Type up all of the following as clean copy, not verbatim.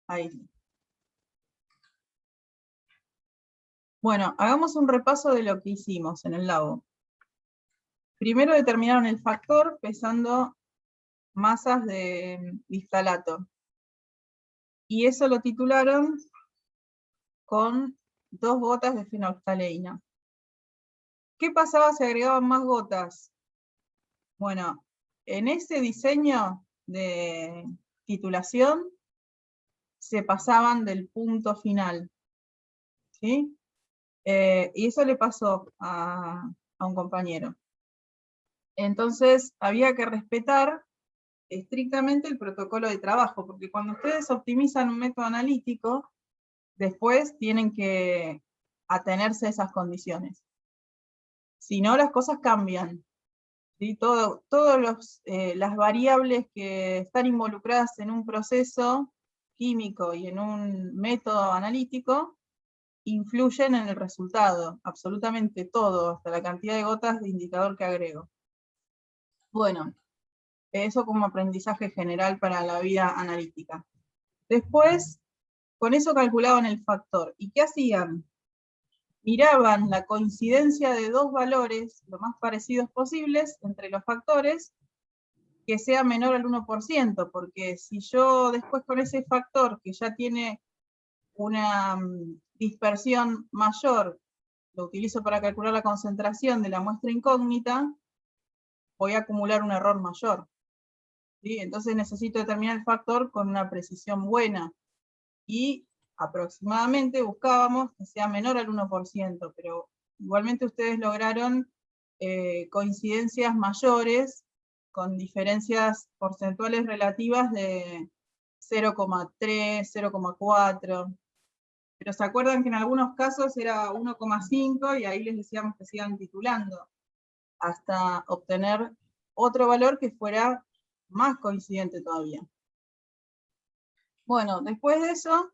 Ahí. Bueno, hagamos un repaso de lo que hicimos en el labo. Primero determinaron el factor pesando masas de diftalato. Y eso lo titularon con 2 gotas de fenoxaleína. ¿Qué pasaba si agregaban más gotas? Bueno, en ese diseño de titulación se pasaban del punto final, ¿sí? Y eso le pasó a un compañero. Entonces había que respetar estrictamente el protocolo de trabajo, porque cuando ustedes optimizan un método analítico, después tienen que atenerse a esas condiciones. Si no, las cosas cambian. ¿Sí? Todas las variables que están involucradas en un proceso químico y en un método analítico influyen en el resultado, absolutamente todo, hasta la cantidad de gotas de indicador que agrego. Bueno, eso como aprendizaje general para la vida analítica. Después, con eso calculaban el factor. ¿Y qué hacían? Miraban la coincidencia de 2 valores, lo más parecidos posibles, entre los factores, que sea menor al 1%, porque si yo después con ese factor, que ya tiene una dispersión mayor, lo utilizo para calcular la concentración de la muestra incógnita, voy a acumular un error mayor. ¿Sí? Entonces necesito determinar el factor con una precisión buena. Y aproximadamente buscábamos que sea menor al 1%, pero igualmente ustedes lograron coincidencias mayores con diferencias porcentuales relativas de 0,3, 0,4. Pero se acuerdan que en algunos casos era 1,5 y ahí les decíamos que sigan titulando hasta obtener otro valor que fuera más coincidente todavía. Bueno, después de eso,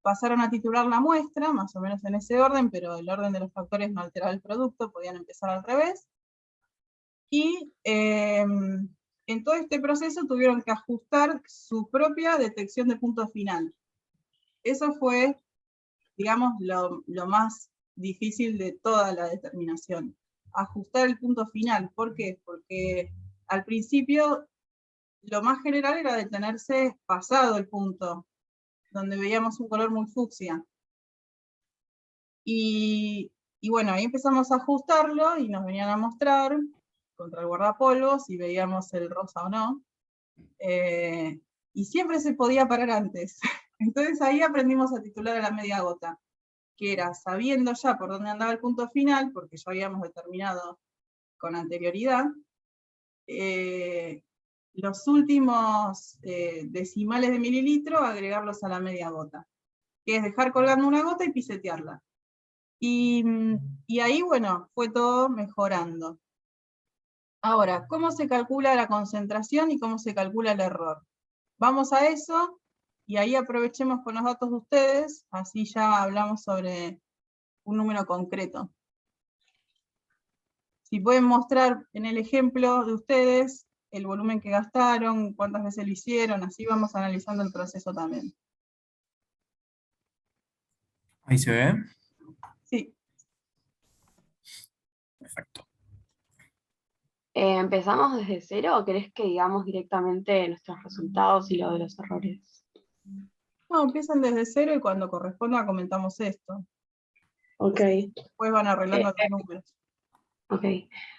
pasaron a titular la muestra, más o menos en ese orden, pero el orden de los factores no alteraba el producto, podían empezar al revés. Y en todo este proceso tuvieron que ajustar su propia detección de punto final. Eso fue, digamos, lo más difícil de toda la determinación. Ajustar el punto final. ¿Por qué? Porque al principio lo más general era detenerse pasado el punto, donde veíamos un color muy fucsia. Y bueno, ahí empezamos a ajustarlo y nos venían a mostrar contra el guardapolvos si veíamos el rosa o no. Y siempre se podía parar antes. Entonces ahí aprendimos a titular a la media gota, que era sabiendo ya por dónde andaba el punto final, porque ya habíamos determinado con anterioridad, los últimos decimales de mililitro, agregarlos a la media gota, que es dejar colgando una gota y pisetearla. Y ahí, bueno, fue todo mejorando. Ahora, ¿cómo se calcula la concentración y cómo se calcula el error? Vamos a eso, y ahí aprovechemos con los datos de ustedes, así ya hablamos sobre un número concreto. Si pueden mostrar en el ejemplo de ustedes el volumen que gastaron, cuántas veces lo hicieron, así vamos analizando el proceso también. ¿Ahí se ve? Sí. Perfecto. ¿Empezamos desde cero o querés que digamos directamente nuestros resultados y lo de los errores? No, empiezan desde cero y cuando corresponda comentamos esto. Ok. Después van arreglando los números. Ok.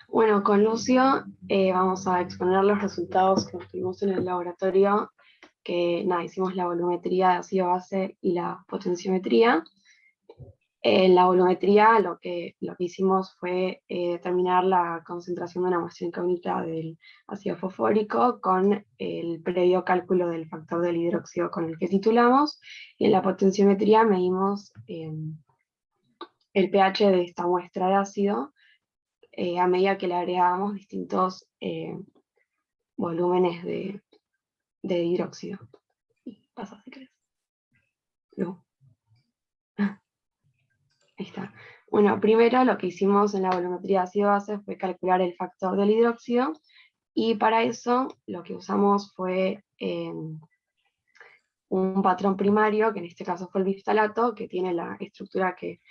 Bueno, con Lucio vamos a exponer los resultados que obtuvimos en el laboratorio, que nada, hicimos la volumetría de ácido base y la potenciometría. En la volumetría lo que hicimos fue determinar la concentración de una muestra incógnita del ácido fosfórico con el previo cálculo del factor del hidróxido con el que titulamos, y en la potenciometría medimos el pH de esta muestra de ácido a medida que le agregábamos distintos volúmenes de hidróxido. Pasa si querés. No. Ahí está. Bueno, primero lo que hicimos en la volumetría de ácido base fue calcular el factor del hidróxido, y para eso lo que usamos fue un patrón primario, que en este caso fue el biftalato, que tiene la estructura que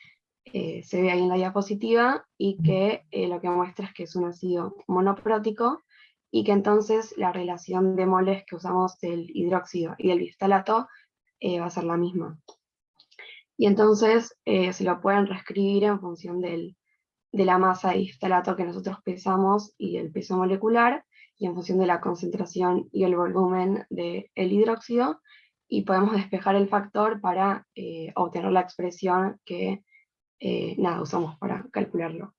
se ve ahí en la diapositiva, y que lo que muestra es que es un ácido monoprótico, y que entonces la relación de moles que usamos del hidróxido y del biftalato va a ser la misma. Y entonces se lo pueden reescribir en función de la masa de biftalato que nosotros pesamos y el peso molecular, y en función de la concentración y el volumen del hidróxido, y podemos despejar el factor para obtener la expresión que usamos para calcularlo.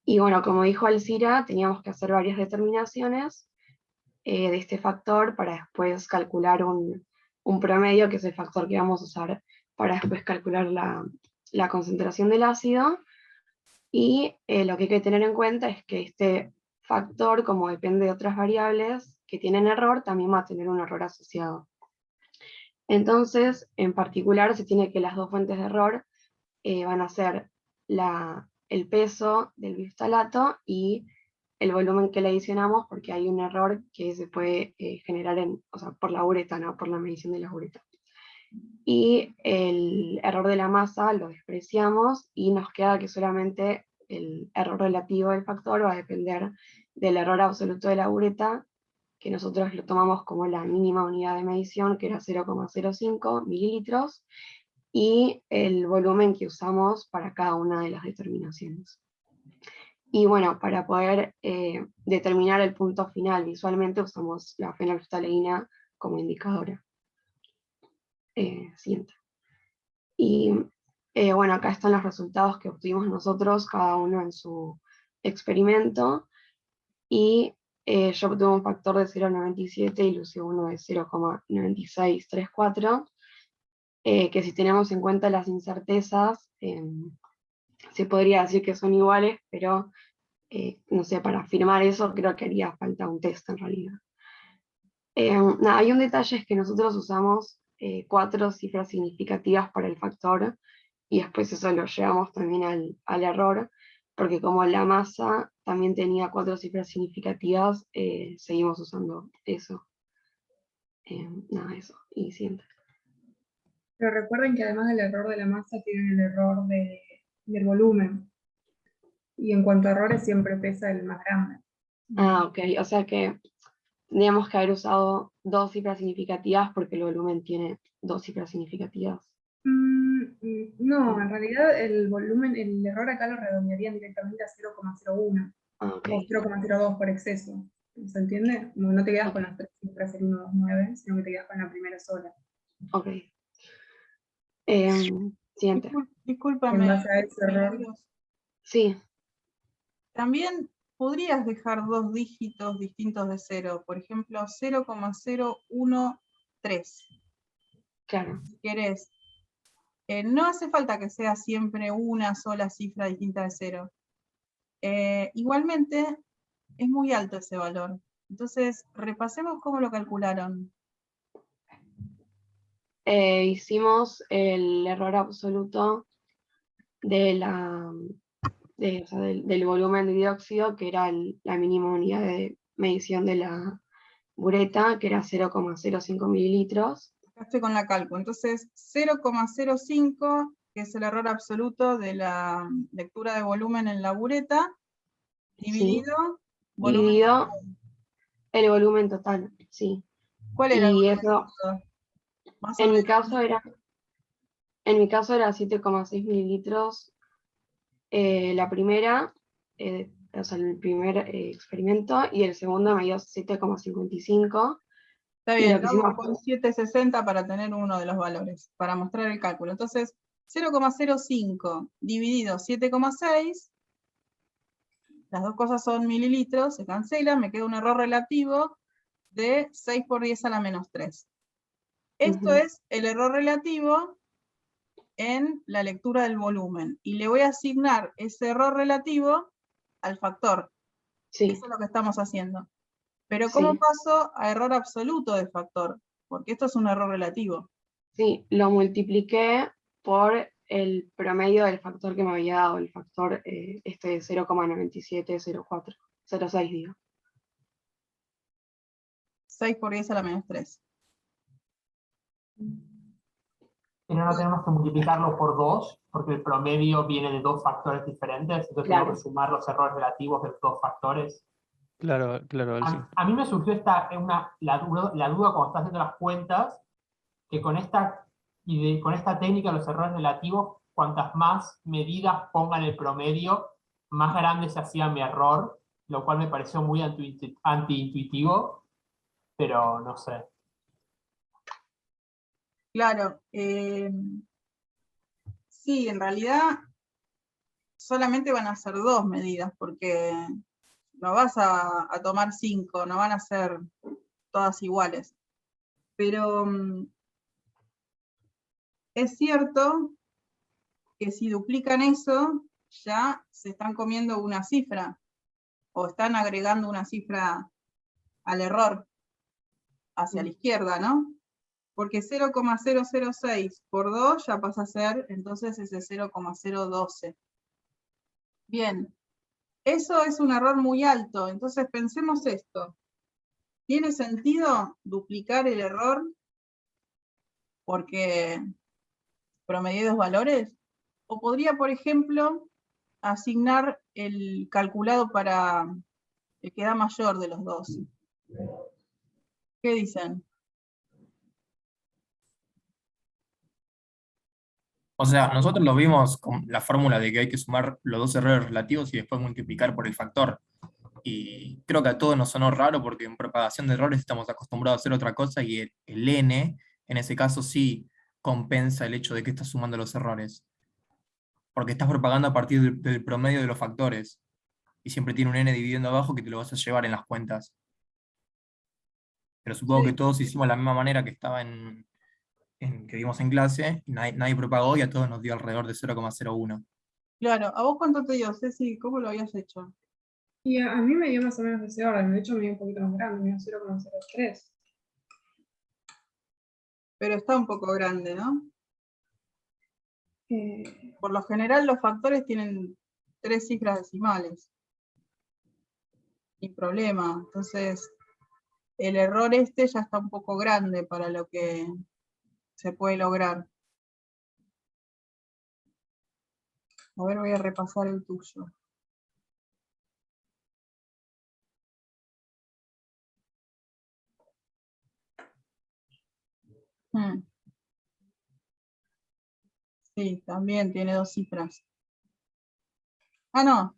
Y bueno, como dijo Alcira, teníamos que hacer varias determinaciones de este factor para después calcular un promedio, que es el factor que vamos a usar para después calcular la concentración del ácido. Y lo que hay que tener en cuenta es que este factor, como depende de otras variables que tienen error, también va a tener un error asociado. Entonces, en particular, se tiene que las dos fuentes de error van a ser el peso del biftalato y el volumen que le adicionamos, porque hay un error que se puede generar por la ureta, ¿no? Por la medición de la ureta. Y el error de la masa lo despreciamos y nos queda que solamente el error relativo del factor va a depender del error absoluto de la ureta, que nosotros lo tomamos como la mínima unidad de medición, que era 0,05 mililitros, y el volumen que usamos para cada una de las determinaciones. Y bueno, para poder determinar el punto final visualmente usamos la fenolftaleína como indicadora. Siguiente. Y bueno, acá están los resultados que obtuvimos nosotros, cada uno en su experimento. Y yo obtuve un factor de 0,97 y Lucio uno de 0,9634, que si tenemos en cuenta las incertezas, se podría decir que son iguales, pero no sé, para afirmar eso creo que haría falta un test en realidad. Hay un detalle, es que nosotros usamos 4 cifras significativas para el factor, y después eso lo llevamos también al error, porque como la masa también tenía 4 cifras significativas, seguimos usando eso. Eso, y siguiente. Pero recuerden que además del error de la masa tienen el error del volumen. Y en cuanto a errores siempre pesa el más grande. Ok, o sea que tendríamos que haber usado 2 cifras significativas porque el volumen tiene 2 cifras significativas. No, en realidad el volumen, el error acá lo redondearían directamente a 0,01 Okay. o 0,02 por exceso. ¿Se entiende? No te quedas con las 3 cifras, el 1, 2, 9, sino que te quedas con la primera sola. Ok. Siguiente. Discúlpame. En base a ese error. Sí. También podrías dejar 2 dígitos distintos de 0, por ejemplo 0,013. Claro. Si querés. No hace falta que sea siempre una sola cifra distinta de 0. Igualmente, es muy alto ese valor. Entonces, repasemos cómo lo calcularon. Hicimos el error absoluto del volumen de dióxido, que era la mínima unidad de medición de la bureta, que era 0,05 mililitros. Acá estoy con la cálculo. Entonces, 0,05, que es el error absoluto de la lectura de volumen en la bureta, dividido, Sí. volumen Dividido total. el volumen total, sí. ¿Cuál era el Y volumen eso, total? Más o en mi menos. caso era 7,6 mililitros la primera, o sea, el primer experimento, y el segundo me dio 7,55. Está Y bien, lo que lo hago hicimos con 760 para tener uno de los valores, para mostrar el cálculo. Entonces, 0,05 dividido 7,6, las dos cosas son mililitros, se cancelan, me queda un error relativo de 6 por 10 a la menos 3. Esto es el error relativo en la lectura del volumen, y le voy a asignar ese error relativo al factor. Sí. Eso es lo que estamos haciendo. Pero Sí. ¿cómo paso a error absoluto de factor? Porque esto es un error relativo. Sí, lo multipliqué por el promedio del factor que me había dado, el factor de 0,9704, 0,6 digo. 6 por 10 a la menos 3. Pero no tenemos que multiplicarlo por 2, porque el promedio viene de dos factores diferentes, entonces Claro. tenemos que sumar los errores relativos de los dos factores. Claro, Alci. A mí me surgió la duda cuando estás haciendo las cuentas, que con con esta técnica de los errores relativos, cuantas más medidas ponga en el promedio, más grande se hacía mi error, lo cual me pareció muy antiintuitivo, pero no sé. Claro, sí, en realidad solamente van a ser 2 medidas, porque no vas a tomar 5, no van a ser todas iguales. Pero es cierto que si duplican eso, ya se están comiendo una cifra, o están agregando una cifra al error hacia la izquierda, ¿no? Porque 0,006 por 2 ya pasa a ser entonces ese 0,012. Bien, eso es un error muy alto, entonces pensemos esto. ¿Tiene sentido duplicar el error porque promedié 2 valores? ¿O podría, por ejemplo, asignar el calculado para el que da mayor de los dos? ¿Qué dicen? O sea, nosotros lo vimos con la fórmula de que hay que sumar los dos errores relativos y después multiplicar por el factor. Y creo que a todos nos sonó raro porque en propagación de errores estamos acostumbrados a hacer otra cosa y el n, en ese caso sí compensa el hecho de que estás sumando los errores. Porque estás propagando a partir del promedio de los factores. Y siempre tiene un n dividiendo abajo que te lo vas a llevar en las cuentas. Pero supongo Sí. que todos hicimos la misma manera que estaba que vimos en clase, y nadie propagó y a todos nos dio alrededor de 0,01. Claro, ¿a vos cuánto te dio, Ceci? ¿Cómo lo habías hecho? Y a mí me dio más o menos ese orden, de hecho me dio un poquito más grande, me dio 0,03. Pero está un poco grande, ¿no? Eh, Por lo general los factores tienen 3 cifras decimales. Sin problema. Entonces, el error este ya está un poco grande para lo que se puede lograr. A ver, voy a repasar el tuyo. Sí, también tiene 2 cifras. Ah, no.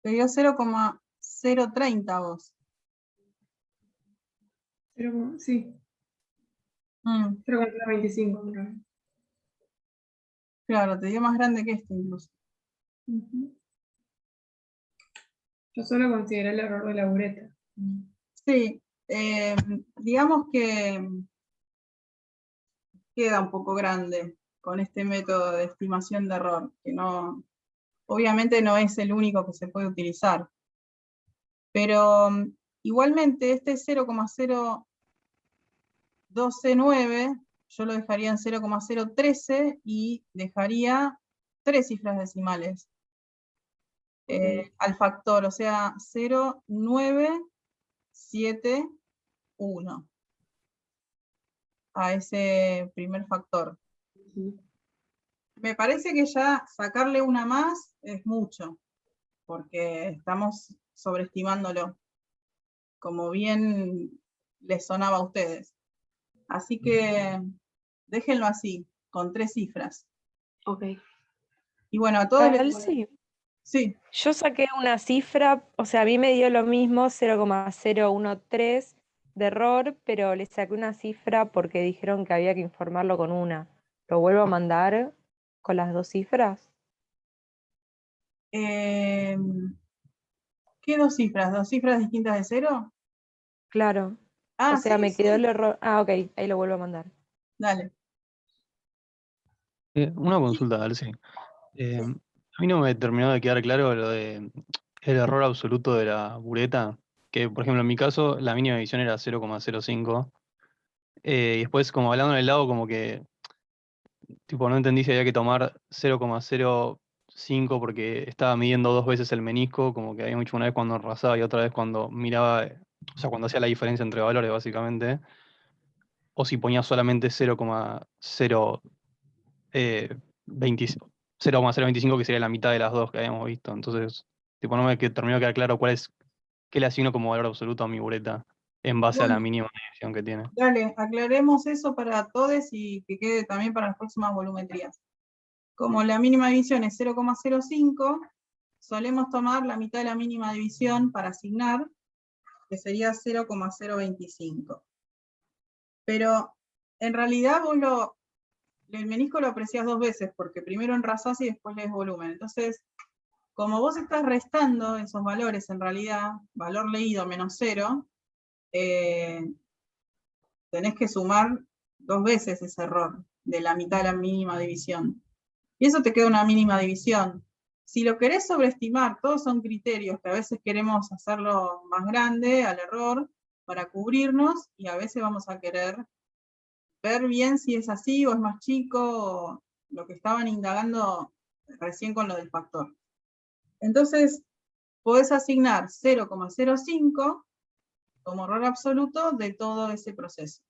Te dio 0,030 vos. sí, Mm, 0,25. Creo. claro, te dio más grande que este incluso. Ujú. Yo solo consideré el error de la bureta. Sí, digamos que queda un poco grande con este método de estimación de error, que no, obviamente no es el único que se puede utilizar. Pero igualmente este 0,0129 yo lo dejaría en 0,013 y dejaría 3 cifras decimales al factor, o sea, 0,971 a ese primer factor. Me parece que ya sacarle una más es mucho, porque estamos sobreestimándolo, como bien les sonaba a ustedes. Así que déjenlo así, con 3 cifras. Ok. Y bueno, a todos les... Alci, Sí, yo saqué una cifra, o sea, a mí me dio lo mismo, 0,013 de error, pero le saqué una cifra porque dijeron que había que informarlo con una. ¿Lo vuelvo a mandar con las 2 cifras? ¿qué 2 cifras? ¿2 cifras distintas de 0? Claro. Ah, O sea, sí, me quedó sí, el error. Ah, ok, ahí lo vuelvo a mandar. dale. Una Sí, consulta, Alci. sí. A mí no me terminó de quedar claro lo de el error absoluto de la bureta, que por ejemplo en mi caso la mínima división era 0,05. Y después como hablando en el lado como que tipo no entendí si había que tomar 0,05 porque estaba midiendo dos veces el menisco, como que había mucho una vez cuando arrasaba y otra vez cuando miraba, o sea, cuando hacía la diferencia entre valores básicamente. o si ponías solamente 0,025, que sería la mitad de las dos que habíamos visto. Entonces, tipo, no me terminó de quedar claro qué le asigno como valor absoluto a mi bureta en base a la Bueno, mínima división que tiene. dale, aclaremos eso para todos y que quede también para las próximas volumetrías. Como la mínima división es 0,05, solemos tomar la mitad de la mínima división para asignar, que sería 0,025. Pero en realidad el menisco lo apreciás dos veces, porque primero enrasás y después lees volumen. Entonces, como vos estás restando esos valores, en realidad, valor leído menos 0, tenés que sumar dos veces ese error de la mitad de la mínima división. Y eso te queda una mínima división. Si lo querés sobreestimar, todos son criterios que a veces queremos hacerlo más grande al error para cubrirnos, y a veces vamos a querer ver bien si es así o es más chico, o lo que estaban indagando recién con lo del factor. Entonces, podés asignar 0,05 como error absoluto de todo ese proceso.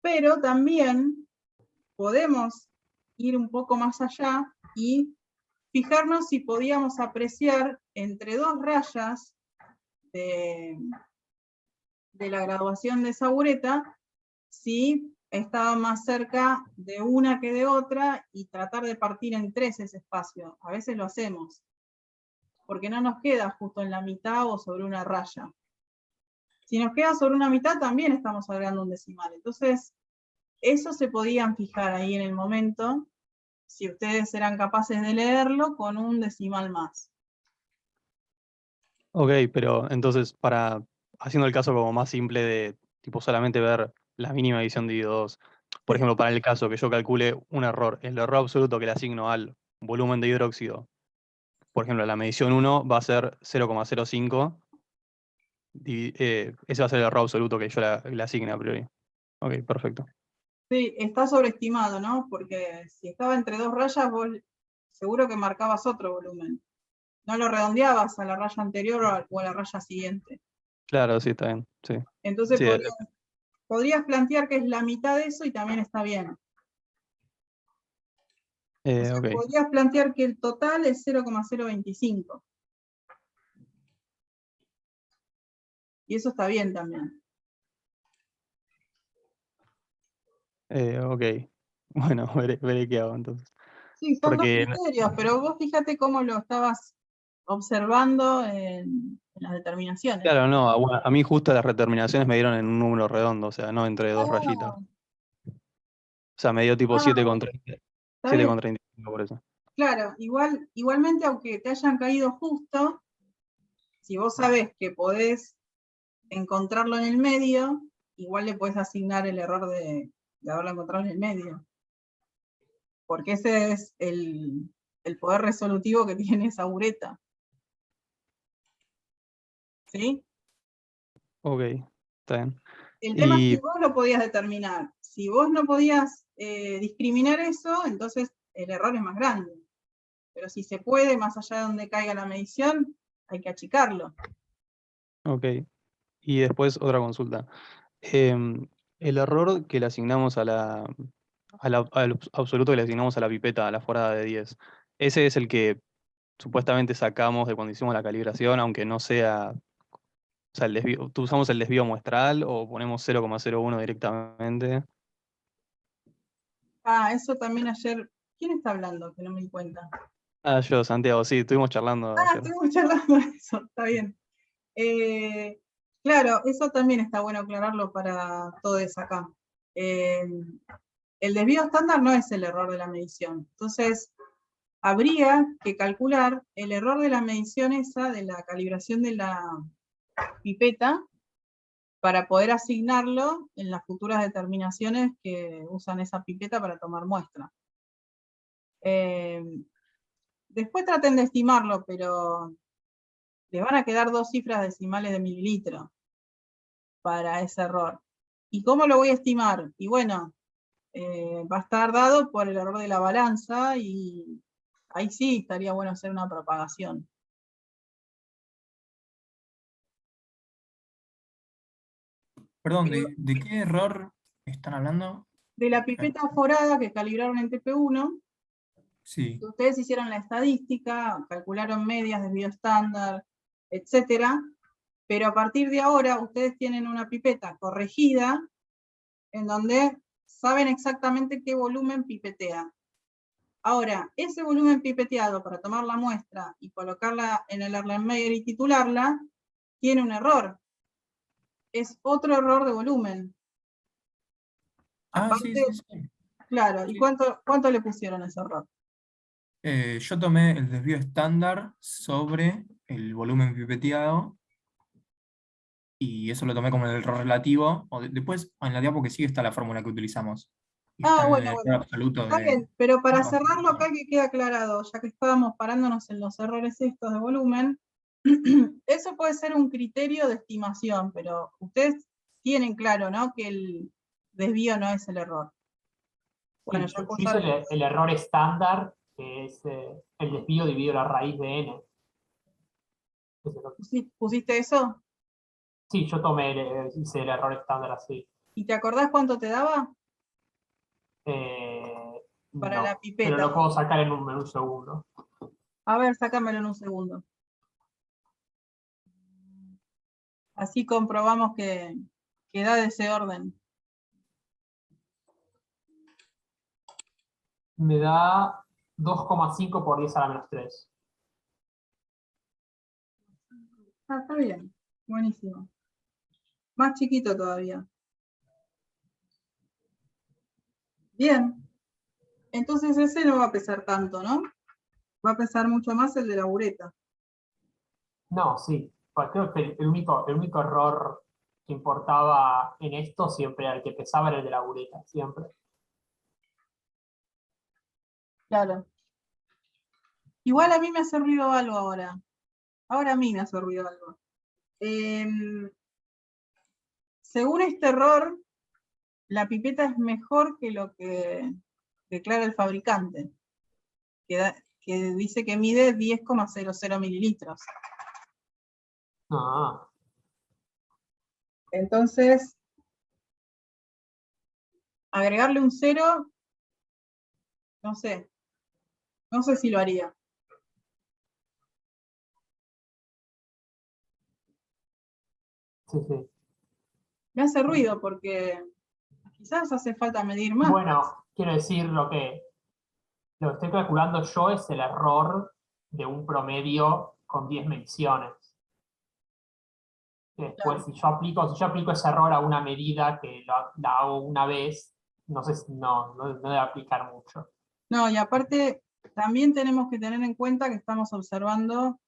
Pero también podemos ir un poco más allá y fijarnos si podíamos apreciar entre dos rayas de la graduación de esa bureta, si estaba más cerca de una que de otra, y tratar de partir en tres ese espacio. A veces lo hacemos, porque no nos queda justo en la mitad o sobre una raya. Si nos queda sobre una mitad, también estamos agregando un decimal. Entonces, eso se podían fijar ahí en el momento, si ustedes eran capaces de leerlo con un decimal más. Ok, pero entonces, haciendo el caso como más simple de tipo solamente ver la mínima división dividido 2, por Sí. ejemplo, para el caso que yo calcule un error, el error absoluto que le asigno al volumen de hidróxido, por ejemplo, la medición 1 va a ser 0,05, ese va a ser el error absoluto que yo le asigne a priori. Ok, perfecto. Sí, está sobreestimado, ¿no? Porque si estaba entre dos rayas, vos seguro que marcabas otro volumen. No lo redondeabas a la raya anterior o a la raya siguiente. Claro, sí, está bien. Sí, Entonces sí, podrías plantear que es la mitad de eso y también está bien. O sea, ok. podrías plantear que el total es 0,025. Y eso está bien también. Ok. Bueno, veré qué hago entonces. Sí, son dos Porque, criterios, pero vos fíjate cómo lo estabas observando en las determinaciones. claro, no, bueno, a mí justo las reterminaciones me dieron en un número redondo, o sea, no entre dos rayitas. Ah, O sea, me dio tipo ah, 7,30, está bien. 7,35 por eso. Claro, igualmente, aunque te hayan caído justo, si vos sabés que podés encontrarlo en el medio, igual le podés asignar el error de haberlo encontrado en el medio. Porque ese es el poder resolutivo que tiene esa bureta. ¿Sí? Ok, está bien. El tema es si Y vos lo podías determinar. Si vos no podías discriminar eso, entonces el error es más grande. Pero si se puede, más allá de donde caiga la medición, hay que achicarlo. ok. Y después otra consulta. El error que le asignamos al absoluto que le asignamos a la pipeta, a la forada de 10, ese es el que supuestamente sacamos de cuando hicimos la calibración, aunque no sea, o sea, el desvío, ¿tú usamos el desvío muestral o ponemos 0,01 directamente? Ah, eso también ayer. ¿Quién está hablando? Que no me di cuenta. Ah, yo, Santiago, sí, estuvimos charlando Ah, ayer. estuvimos charlando de eso, está bien. Claro, eso también está bueno aclararlo para todos acá. El desvío estándar no es el error de la medición. Entonces, habría que calcular el error de la medición esa, de la calibración de la pipeta, para poder asignarlo en las futuras determinaciones que usan esa pipeta para tomar muestra. Después traten de estimarlo, pero les van a quedar dos cifras decimales de mililitro para ese error. ¿Y cómo lo voy a estimar? Y bueno, va a estar dado por el error de la balanza, y ahí sí estaría bueno hacer una propagación. Perdón, ¿de qué error ¿Están hablando? De la pipeta forada que calibraron en TP1, Sí. ustedes hicieron la estadística, calcularon medias, desvío estándar, etcétera, pero a partir de ahora ustedes tienen una pipeta corregida en donde saben exactamente qué volumen pipetea. Ahora, ese volumen pipeteado para tomar la muestra y colocarla en el Erlenmeyer y titularla, tiene un error. Es otro error de volumen. Ah, Aparte, sí, sí, sí. claro, ¿y Sí. cuánto le pusieron a ese error? Yo tomé el desvío estándar sobre el volumen pipeteado y eso lo tomé como el error relativo. Después, en la diapo que sigue está la fórmula que utilizamos. Y está en el error absoluto Está de... bien, pero para No, cerrarlo acá que quede aclarado, ya que estábamos parándonos en los errores estos de volumen, eso puede ser un criterio de estimación, pero ustedes tienen claro, ¿no?, que el desvío no es el error. Bueno, Sí, ya yo hice el error estándar, que es el desvío dividido la raíz de n. Ese es lo que- ¿pusiste eso? Sí, yo hice el error estándar así. ¿Y te acordás cuánto te daba Eh, para la no, pero pipeta? lo puedo sacar en un segundo. A ver, sácamelo en un segundo. Así comprobamos que da de ese orden. Me da 2,5 por 10 a la menos 3. Ah, está bien. Buenísimo. Más chiquito todavía. Bien. Entonces ese no va a pesar tanto, ¿no? Va a pesar mucho más el de la bureta. No, sí. Pues creo que el único error que importaba en esto siempre era el que pesaba era el de la bureta, siempre. Claro. Igual a mí me ha servido algo ahora. Ahora a mí me ha servido algo. Según este error, la pipeta es mejor que lo que declara el fabricante, que dice que mide 10,00 mililitros. Ah, Entonces, agregarle un 0, no sé si lo haría. sí, sí. Me hace ruido porque quizás hace falta medir más. Bueno, quiero decir, lo que estoy calculando yo es el error de un promedio con 10 mediciones. Que después, si yo aplico ese error a una medida que la hago una vez, no sé si no debe aplicar mucho. No, y aparte, también tenemos que tener en cuenta que estamos observando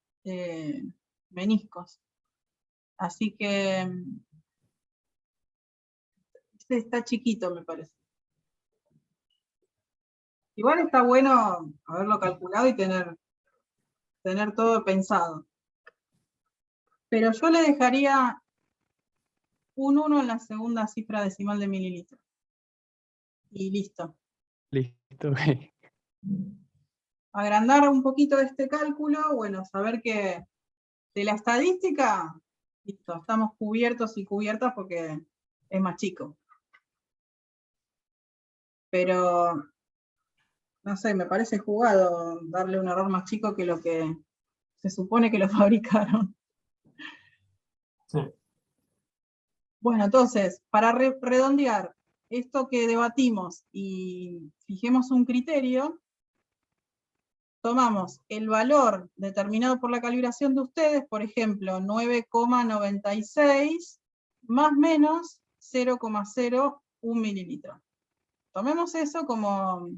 meniscos. Así que este está chiquito, me parece. Igual está bueno haberlo calculado y tener todo pensado. Pero yo le dejaría un 1 en la segunda cifra decimal de mililitros. Y listo. Listo, ok. Agrandar un poquito este cálculo, bueno, saber que de la estadística, listo, estamos cubiertos y cubiertas porque es más chico. Pero, no sé, me parece jugado darle un error más chico que lo que se supone que lo fabricaron. Sí. Bueno, entonces, para redondear esto que debatimos y fijemos un criterio, tomamos el valor determinado por la calibración de ustedes, por ejemplo, 9,96 más menos 0,01 mililitro. Tomemos eso como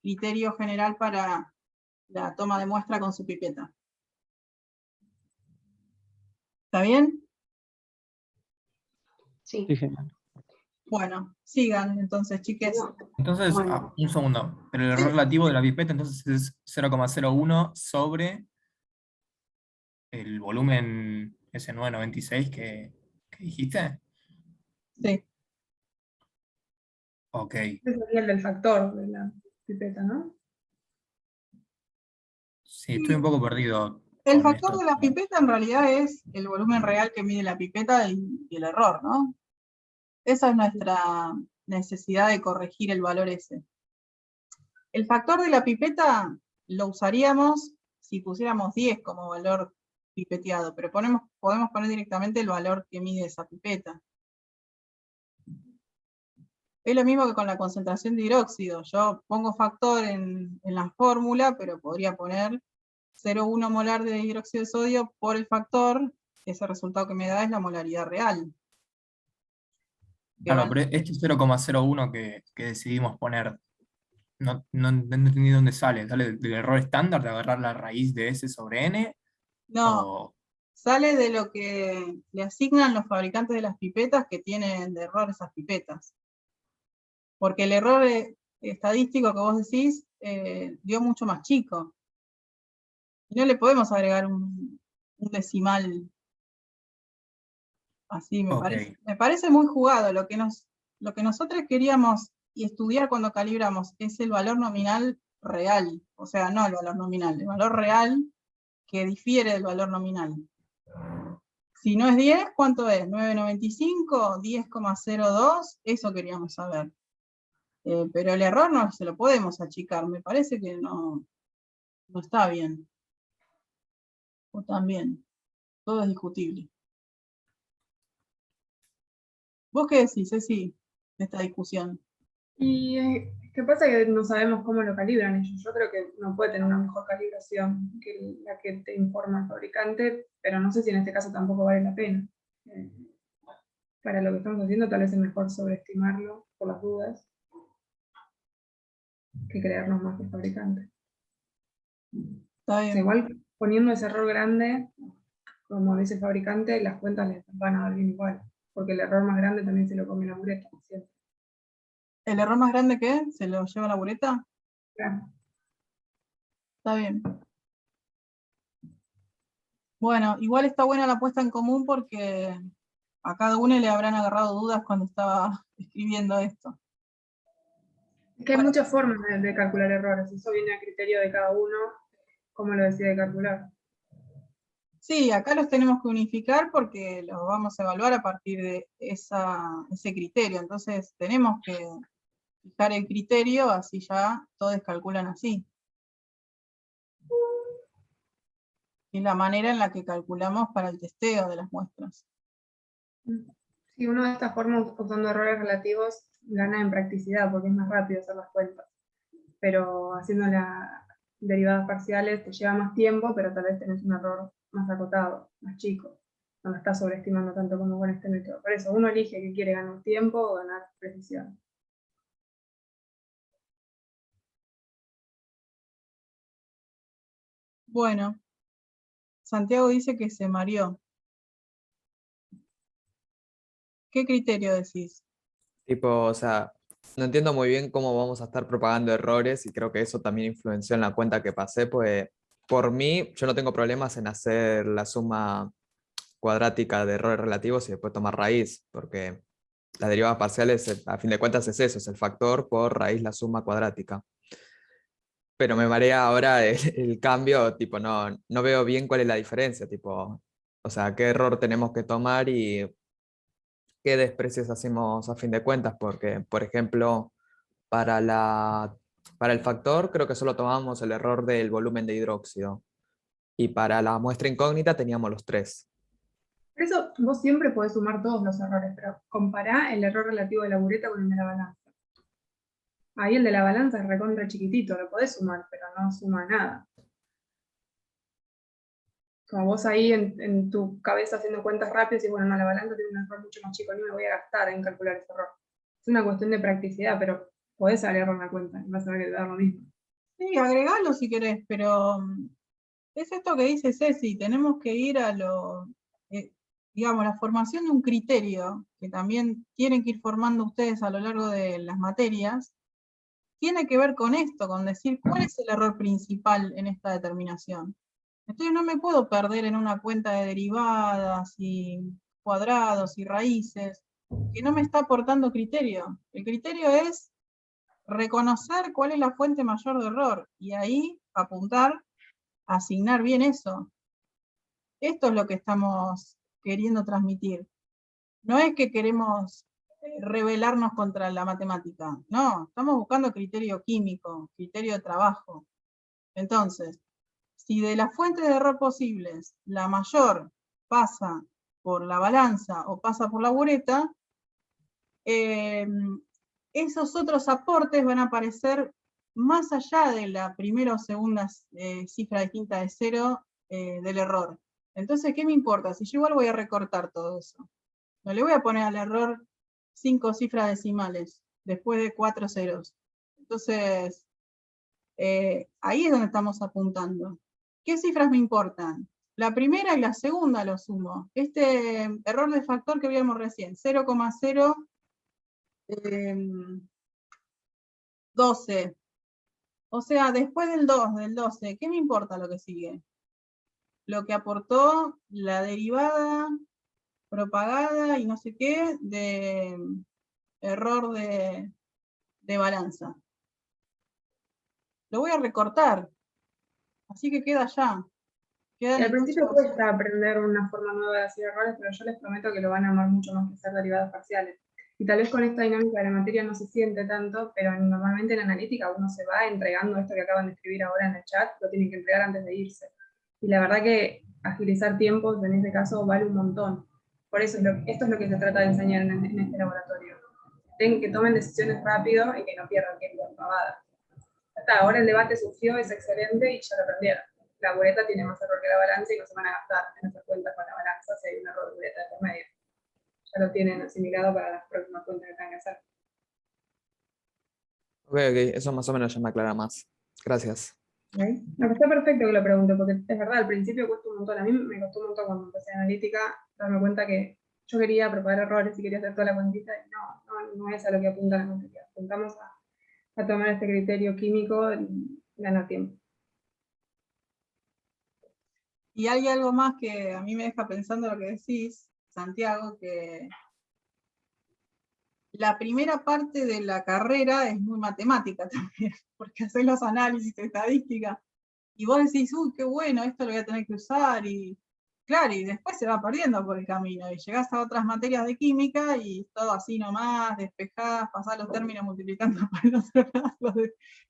criterio general para la toma de muestra con su pipeta. ¿Está bien? Sí. Sí, genial. Bueno, sigan entonces, chiques. No, Entonces, bueno. un segundo. Pero el Sí. error relativo de la pipeta entonces es 0,01 sobre el volumen ese 996 que dijiste. Sí. Ok. Ese sería el del factor de la pipeta, ¿no? Sí, estoy un poco perdido El con factor esto. de la pipeta en realidad es el volumen real que mide la pipeta y el error, ¿no? Esa es nuestra necesidad de corregir el valor ese. El factor de la pipeta lo usaríamos si pusiéramos 10 como valor pipeteado, pero podemos poner directamente el valor que mide esa pipeta. Es lo mismo que con la concentración de hidróxido. Yo pongo factor en la fórmula, pero podría poner 0,1 molar de hidróxido de sodio por el factor. Ese resultado que me da es la molaridad real. Claro, pero este 0,01 que decidimos poner, no entendí dónde sale. ¿Sale del error estándar de agarrar la raíz de S sobre N? No, O, sale de lo que le asignan los fabricantes de las pipetas que tienen de error esas pipetas. Porque el error estadístico que vos decís dio mucho más chico. Y no le podemos agregar un decimal así, ok, me parece muy jugado. Lo que nosotros queríamos y estudiar cuando calibramos es el valor nominal real. O sea, no el valor nominal, el valor real que difiere del valor nominal. Si no es 10, ¿cuánto es? ¿9,95? ¿10,02? Eso queríamos saber. Pero el error no se lo podemos achicar, me parece que no está bien. O también, todo es discutible. ¿Vos qué decís, Ceci, de esta discusión? Y ¿qué pasa? Que no sabemos cómo lo calibran ellos. Yo creo que no puede tener una mejor calibración que la que te informa el fabricante, pero no sé si en este caso tampoco vale la pena. Para lo que estamos haciendo, tal vez es mejor sobreestimarlo por las dudas que creernos más que el fabricante. Está O bien. sea, igual poniendo ese error grande, como dice el fabricante, las cuentas les van a dar bien igual, porque el error más grande también se lo come la bureta, ¿cierto? ¿El error más grande que es? ¿Se lo lleva la bureta? Claro. Está bien. Bueno, igual está buena la puesta en común porque a cada uno le habrán agarrado dudas cuando estaba escribiendo esto. Es que hay Bueno, muchas formas de calcular errores, eso viene a criterio de cada uno, cómo lo decide calcular. sí, acá los tenemos que unificar porque los vamos a evaluar a partir de ese criterio. Entonces tenemos que fijar el criterio, así ya todos calculan así. Y la manera en la que calculamos para el testeo de las muestras. Si uno de estas formas, usando errores relativos, gana en practicidad, porque es más rápido hacer las cuentas. Pero haciendo las derivadas parciales te lleva más tiempo, pero tal vez tenés un error más acotado, más chico. No lo estás sobreestimando tanto como con este método. Por eso uno elige que quiere ganar tiempo o ganar precisión. Bueno, Santiago dice que se mareó. ¿Qué criterio decís? Tipo, o sea, no entiendo muy bien cómo vamos a estar propagando errores y creo que eso también influenció en la cuenta que pasé, pues por mí yo no tengo problemas en hacer la suma cuadrática de errores relativos y después tomar raíz, porque las derivadas parciales a fin de cuentas es eso, es el factor por raíz la suma cuadrática. Pero me marea ahora el cambio, tipo, no veo bien cuál es la diferencia, tipo, o sea, qué error tenemos que tomar y qué desprecios hacemos a fin de cuentas, porque, por ejemplo, para el factor creo que solo tomábamos el error del volumen de hidróxido y para la muestra incógnita teníamos los tres. Por eso vos siempre podés sumar todos los errores, pero compará el error relativo de la bureta con el de la balanza. Ahí el de la balanza es recontra chiquitito, lo podés sumar, pero no suma nada. Como vos ahí en tu cabeza haciendo cuentas rápidas y bueno, no, la balanza tiene un error mucho más chico, ni me voy a gastar en calcular ese error. Es una cuestión de practicidad, pero podés agregarlo en la cuenta y vas a ver que te da lo mismo. Sí, agregalo si querés, pero es esto que dice Ceci, tenemos que ir a digamos, la formación de un criterio, que también tienen que ir formando ustedes a lo largo de las materias, tiene que ver con esto, con decir cuál es el error principal en esta determinación. Entonces no me puedo perder en una cuenta de derivadas y cuadrados y raíces, que no me está aportando criterio. El criterio es reconocer cuál es la fuente mayor de error y ahí apuntar, asignar bien eso. Esto es lo que estamos queriendo transmitir. No es que queremos rebelarnos contra la matemática. No, estamos buscando criterio químico, criterio de trabajo. Entonces, si de las fuentes de error posibles, la mayor pasa por la balanza o pasa por la bureta, esos otros aportes van a aparecer más allá de la primera o segunda cifra distinta de 0 del error. Entonces, ¿qué me importa? Si yo igual voy a recortar todo eso. No le voy a poner al error 5 cifras decimales después de 4 ceros. Entonces, ahí es donde estamos apuntando. ¿Qué cifras me importan? La primera y la segunda lo sumo. Este error de factor que vimos recién, 0,012. O sea, después del 2, del 12, ¿qué me importa lo que sigue? Lo que aportó la derivada propagada y no sé qué de error de balanza. Lo voy a recortar. Así que queda allá. Queda Y al en principio el cuesta aprender una forma nueva de hacer errores, pero yo les prometo que lo van a amar mucho más que hacer derivadas parciales. Y tal vez con esta dinámica de la materia no se siente tanto, pero normalmente en analítica uno se va entregando esto que acaban de escribir ahora en el chat, lo tienen que entregar antes de irse. Y la verdad que agilizar tiempos en este caso vale un montón. Por eso esto es lo que se trata de enseñar en este laboratorio. Que tomen decisiones rápido y que no pierdan tiempo en pavadas. Hasta ahora el debate surgió, es excelente y ya lo aprendieron. La bureta tiene más error que la balanza y no se van a gastar en esas cuentas con la balanza si hay un error de bureta de por medio. Ya lo tienen asimilado para las próximas cuentas que tengan que hacer. Ok, eso más o menos ya me aclara más. Gracias. ¿Okay? No, está perfecto que lo pregunte, porque es verdad, al principio cuesta un montón. A mí me costó un montón cuando empecé analítica darme cuenta que yo quería propagar errores y quería hacer toda la cuentita y no es a lo que apunta la materia. Apuntamos a tomar este criterio químico y ganar tiempo. Y hay algo más que a mí me deja pensando lo que decís, Santiago, que la primera parte de la carrera es muy matemática también, porque haces los análisis de estadística, y vos decís, uy, qué bueno, esto lo voy a tener que usar, y claro, y después se va perdiendo por el camino, y llegás a otras materias de química, y todo así nomás, despejás, pasás los términos multiplicando para el otro lado,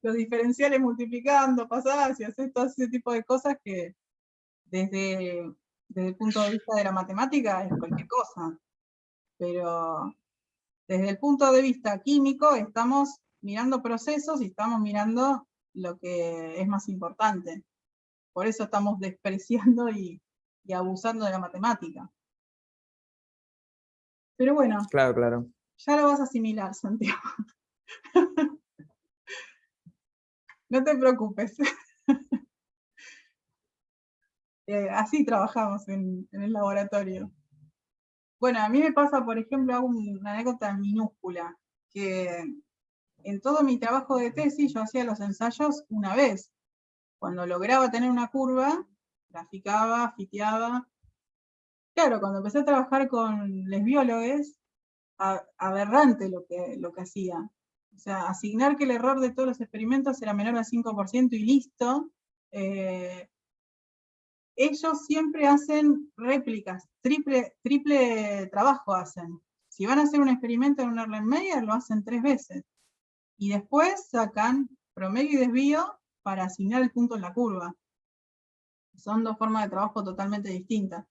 los diferenciales multiplicando, pasás y haces todo ese tipo de cosas que desde el punto de vista de la matemática es cualquier cosa, pero desde el punto de vista químico estamos mirando procesos y estamos mirando lo que es más importante. Por eso estamos despreciando y abusando de la matemática. Pero bueno, Claro, claro. ya lo vas a asimilar, Santiago. No te preocupes. Así trabajamos en el laboratorio. Bueno, a mí me pasa, por ejemplo, hago una anécdota minúscula, que en todo mi trabajo de tesis yo hacía los ensayos una vez. Cuando lograba tener una curva, graficaba, fiteaba. Claro, cuando empecé a trabajar con les biólogos, aberrante lo que hacía. O sea, asignar que el error de todos los experimentos era menor al 5% y listo. Ellos siempre hacen réplicas, triple trabajo hacen. Si van a hacer un experimento en un Erlenmeyer, lo hacen 3 veces. Y después sacan promedio y desvío para asignar el punto en la curva. Son 2 formas de trabajo totalmente distintas.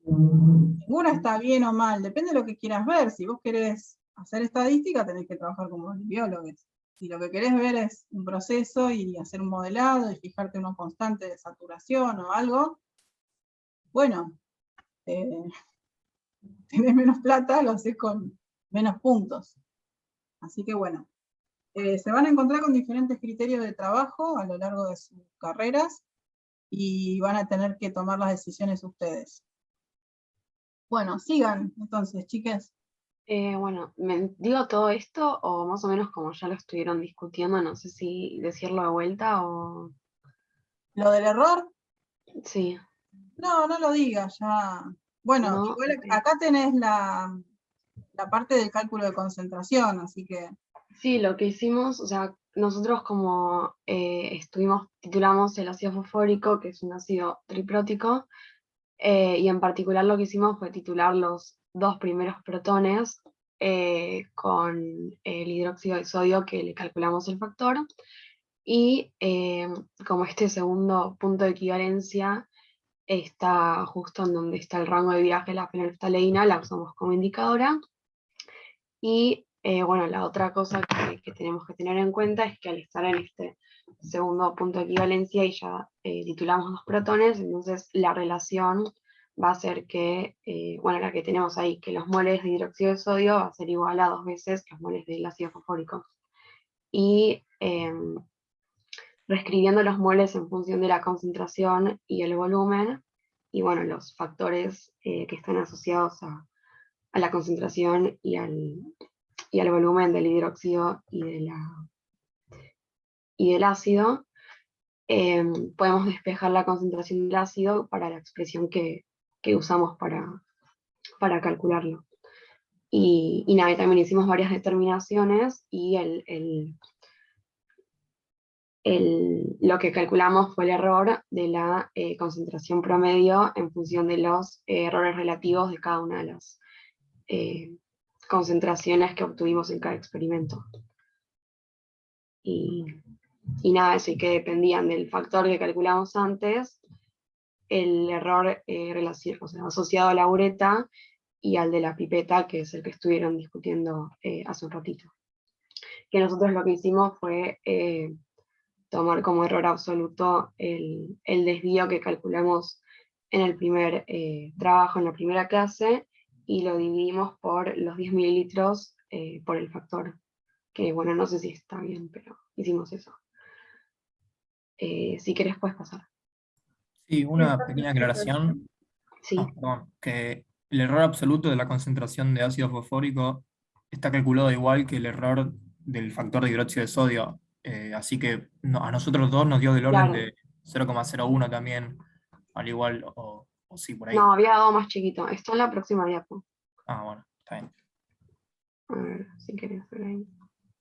Ninguna está bien o mal, depende de lo que quieras ver. Si vos querés hacer estadística, tenés que trabajar como biólogos. Si lo que querés ver es un proceso y hacer un modelado y fijarte en una constante de saturación o algo, bueno, tenés menos plata, lo haces con menos puntos. Así que bueno, se van a encontrar con diferentes criterios de trabajo a lo largo de sus carreras y van a tener que tomar las decisiones ustedes. Bueno, sigan entonces, chicas. Bueno, ¿me digo todo esto o más o menos como ya lo estuvieron discutiendo? No sé si decirlo de vuelta o... ¿Lo del error? Sí, No, no lo digas, ya. Bueno, ¿no? igual acá tenés la parte del cálculo de concentración, así que... Sí, lo que hicimos, o sea, nosotros como titulamos el ácido fosfórico, que es un ácido triprótico, y en particular lo que hicimos fue titular los 2 primeros protones con el hidróxido de sodio que le calculamos el factor, y como este segundo punto de equivalencia está justo en donde está el rango de viaje de la fenolftaleína, la usamos como indicadora. Y bueno, la otra cosa que tenemos que tener en cuenta es que al estar en este segundo punto de equivalencia y ya titulamos 2 protones, entonces la relación va a ser que, bueno, la que tenemos ahí, que los moles de hidróxido de sodio va a ser igual a 2 veces los moles del ácido fosfórico. Y reescribiendo los moles en función de la concentración y el volumen, y bueno, los factores que están asociados a la concentración y al volumen del hidróxido y del ácido, podemos despejar la concentración del ácido para la expresión que usamos para calcularlo. Y nada, y también hicimos varias determinaciones y lo que calculamos fue el error de la concentración promedio en función de los errores relativos de cada una de las concentraciones que obtuvimos en cada experimento. Y nada, eso, y que dependían del factor que calculamos antes, el error asociado a la bureta y al de la pipeta, que es el que estuvieron discutiendo hace un ratito. Que nosotros lo que hicimos fue tomar como error absoluto el desvío que calculamos en el primer trabajo, en la primera clase, y lo dividimos por los 10 mililitros por el factor. Que bueno, no sé si está bien, pero hicimos eso. Si querés puedes pasar. Sí, una pequeña aclaración. Sí. Perdón, que el error absoluto de la concentración de ácido fosfórico está calculado igual que el error del factor de hidróxido de sodio. Así que a nosotros dos nos dio del orden Claro. de 0,01 también, al igual, o sí, por ahí. No, había dado más chiquito. Está en la próxima diapo. Ah, bueno, está bien. A ver, si querés ver ahí.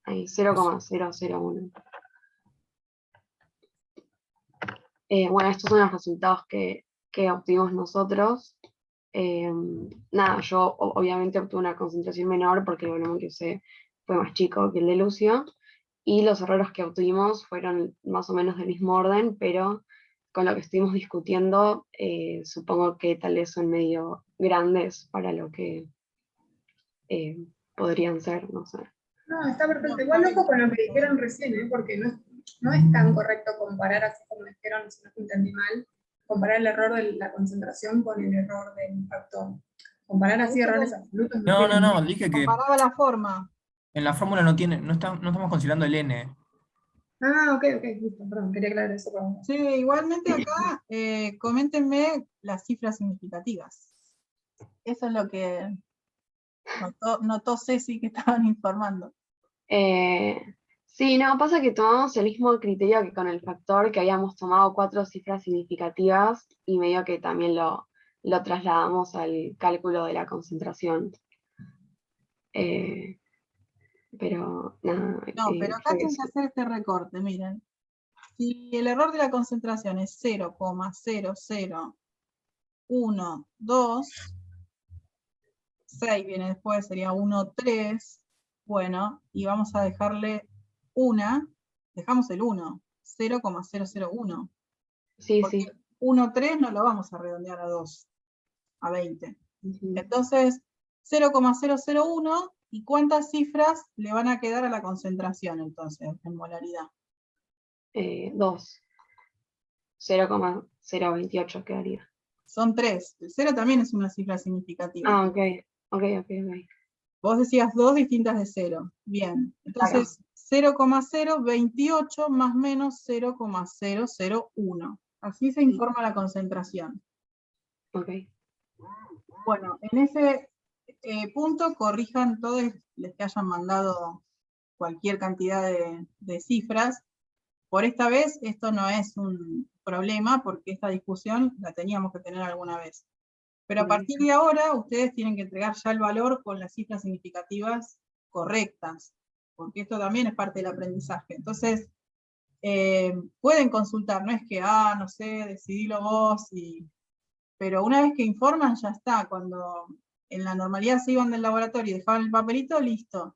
Ahí, 0,001. Bueno, estos son los resultados que obtuvimos nosotros. Nada, yo obviamente obtuve una concentración menor porque el volumen que usé fue más chico que el de Lucio, y los errores que obtuvimos fueron más o menos del mismo orden, pero con lo que estuvimos discutiendo, supongo que tal vez son medio grandes para lo que podrían ser, no sé. No, está perfecto. Igual loco con lo que dijeron recién, porque no es tan correcto comparar así como dijeron, si no te entendí mal, comparar el error de la concentración con el error del factor. Comparar así errores absolutos. No, dije que Comparaba la forma. en la fórmula no estamos considerando el N. Ah, ok, listo, perdón, quería aclarar eso. Sí, igualmente acá, coméntenme las cifras significativas. Eso es lo que notó Ceci que estaban informando. Sí, no, pasa que tomamos el mismo criterio que con el factor, que habíamos tomado 4 cifras significativas y medio que también lo trasladamos al cálculo de la concentración. Pero nada. No, pero acá tienen que hacer este recorte, miren. Si el error de la concentración es 0,0012, 6 viene después, sería 1,3, bueno, y vamos a dejarle dejamos el 1, 0,001. Sí, porque sí. 1,3 no lo vamos a redondear a 2, a 20. Entonces, 0,001, ¿y cuántas cifras le van a quedar a la concentración entonces, en molaridad? 2. 0,028 quedaría. Son 3. El 0 también es una cifra significativa. Ah, ok. Vos decías 2 distintas de 0. Bien. Entonces, 0,028 más menos 0,001. Así se informa la concentración. Ok. Bueno, en ese punto corrijan todos los que hayan mandado cualquier cantidad de cifras. Por esta vez esto no es un problema porque esta discusión la teníamos que tener alguna vez. Pero a partir de ahora ustedes tienen que entregar ya el valor con las cifras significativas correctas, porque esto también es parte del aprendizaje. Entonces, pueden consultar, no es que, no sé, decidilo vos, pero una vez que informan ya está. Cuando en la normalidad se iban del laboratorio y dejaban el papelito, listo.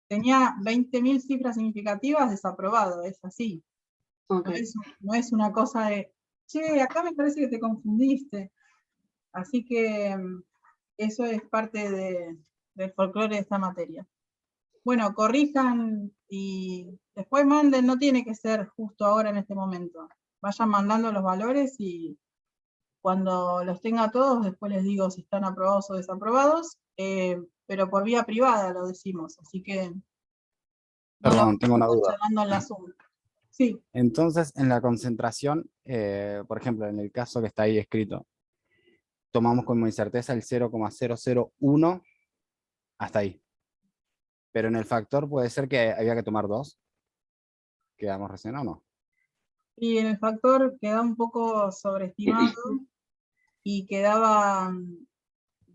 Tenía 20.000 cifras significativas, desaprobado, es así. Ok. No es una cosa de, che, acá me parece que te confundiste. Así que eso es parte del folclore de esta materia. Bueno, corrijan y después manden, no tiene que ser justo ahora en este momento. Vayan mandando los valores y cuando los tenga todos, después les digo si están aprobados o desaprobados, pero por vía privada lo decimos, así que no Perdón, tengo una están duda. charlando en la Zoom. Sí, Entonces, en la concentración, por ejemplo, en el caso que está ahí escrito, tomamos como incerteza el 0,001 hasta ahí. Pero en el factor puede ser que había que tomar 2, quedamos recién o no. y en el factor queda un poco sobreestimado y quedaban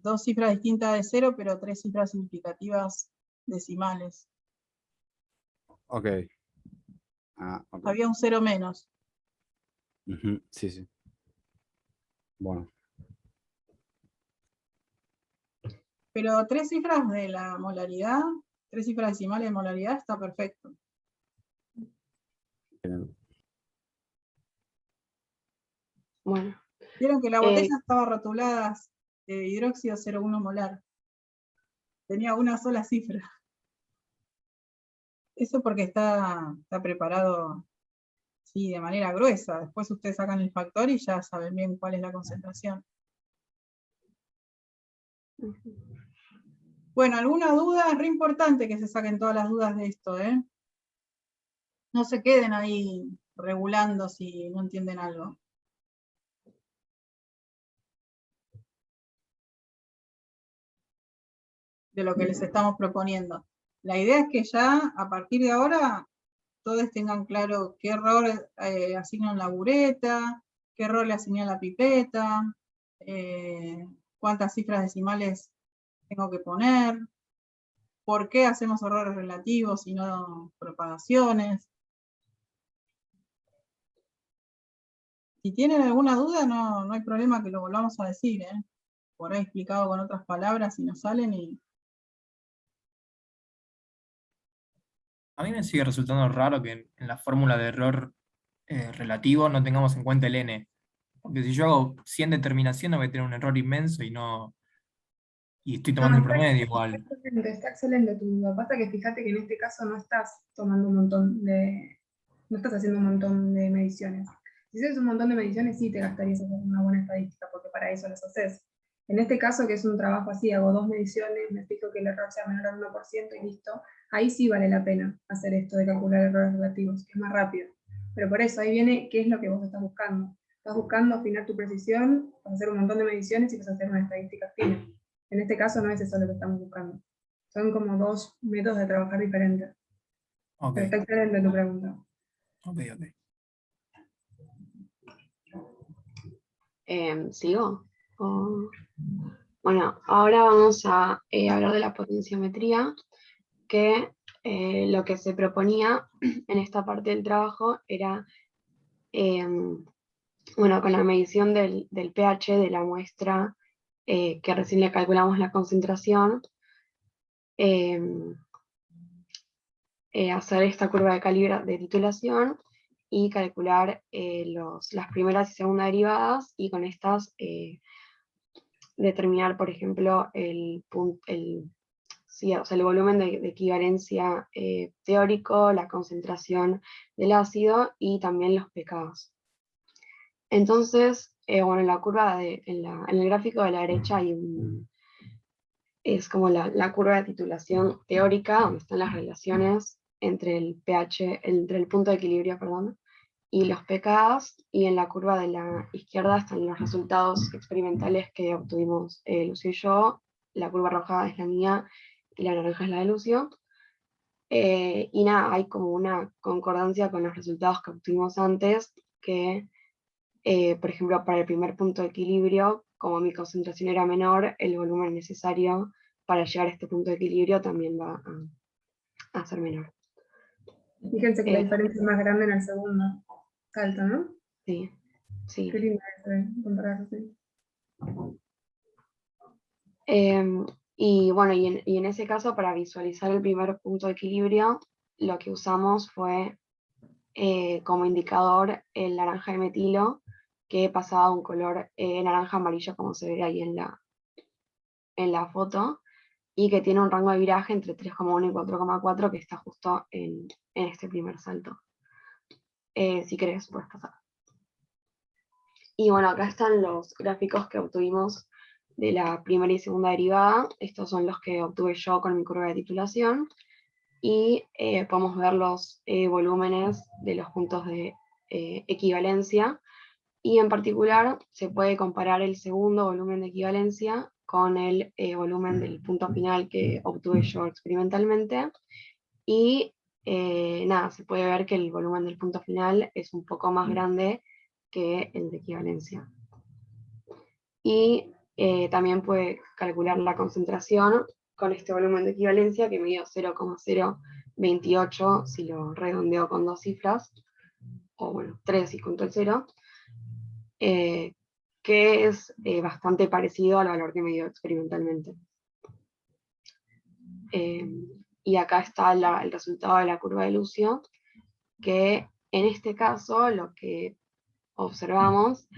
2 cifras distintas de 0, pero 3 cifras significativas decimales. Ok. Ah, ok. Había un 0 menos. Ujú, sí, sí. Bueno. Pero 3 cifras de la molaridad, 3 cifras decimales de molaridad está perfecto. Bien. Bueno. Vieron que la botella estaba rotulada de hidróxido 0,1 molar. Tenía una sola cifra. Eso porque está preparado sí, de manera gruesa. Después ustedes sacan el factor y ya saben bien cuál es la concentración. Bueno, ¿alguna duda? Es re importante que se saquen todas las dudas de esto, ¿eh? No se queden ahí regulando si no entienden algo. De lo que les estamos proponiendo. La idea es que ya, a partir de ahora, todos tengan claro qué error asignan la bureta, qué error le asignan la pipeta, cuántas cifras decimales tengo que poner, por qué hacemos errores relativos y no propagaciones. Si tienen alguna duda, no hay problema que lo volvamos a decir, ¿eh? Por ahí explicado con otras palabras y nos salen y... A mí me sigue resultando raro que en la fórmula de error relativo no tengamos en cuenta el n. Porque si yo hago 100 determinación, no voy a tener un error inmenso y estoy tomando el promedio igual. Está excelente tu duda. Pasa que fíjate que en este caso no estás tomando un montón de... No estás haciendo un montón de mediciones. Si haces un montón de mediciones, sí te gastarías hacer una buena estadística, porque para eso las haces. En este caso, que es un trabajo así, hago 2 mediciones, me fijo que el error sea menor al 1% y listo, ahí sí vale la pena hacer esto de calcular errores relativos, que es más rápido. Pero por eso, ahí viene qué es lo que vos estás buscando. Estás buscando afinar tu precisión, vas a hacer un montón de mediciones y vas a hacer una estadística fina. En este caso no es eso lo que estamos buscando. Son como 2 métodos de trabajar diferentes. Ok, Pero está excelente tu pregunta. ok, ok. ¿Sigo? Bueno, ahora vamos a hablar de la potenciometría, que lo que se proponía en esta parte del trabajo era, bueno, con la medición del pH de la muestra, que recién le calculamos la concentración, hacer esta curva de calibre de titulación y calcular las primeras y segundas derivadas, y con estas determinar, por ejemplo, sí, o sea, el volumen de equivalencia teórico, la concentración del ácido y también los pKs. Entonces, bueno, en la curva, en el gráfico de la derecha hay es como la curva de titulación teórica, donde están las relaciones entre el pH, entre el punto de equilibrio, perdón, y los pKs, y en la curva de la izquierda están los resultados experimentales que obtuvimos Lucio y yo. La curva roja es la mía y la naranja es la de Lucio. Y nada, hay como una concordancia con los resultados que obtuvimos antes, que, por ejemplo, para el primer punto de equilibrio, como mi concentración era menor, el volumen necesario para llegar a este punto de equilibrio también va a ser menor. Fíjense que la diferencia es más grande en el segundo salto, ¿no? Sí, sí. Qué lindo eso de comparar, sí. Y bueno, y en ese caso, para visualizar el primer punto de equilibrio, lo que usamos fue como indicador el naranja de metilo, que pasaba a un color naranja amarillo, como se ve ahí en la foto, y que tiene un rango de viraje entre 3,1 y 4,4, que está justo en este primer salto. Si querés, puedes pasar. Y bueno, acá están los gráficos que obtuvimos de la primera y segunda derivada. Estos son los que obtuve yo con mi curva de titulación. Y podemos ver los volúmenes de los puntos de equivalencia. Y en particular se puede comparar el segundo volumen de equivalencia con el volumen del punto final que obtuve yo experimentalmente. Y nada, se puede ver que el volumen del punto final es un poco más grande que el de equivalencia. Y también puede calcular la concentración con este volumen de equivalencia que midió 0,028 si lo redondeo con dos cifras, o bueno, 3 y junto al 0, que es bastante parecido al valor que midió experimentalmente. Y acá está el resultado de la curva de Lucio, que en este caso lo que observamos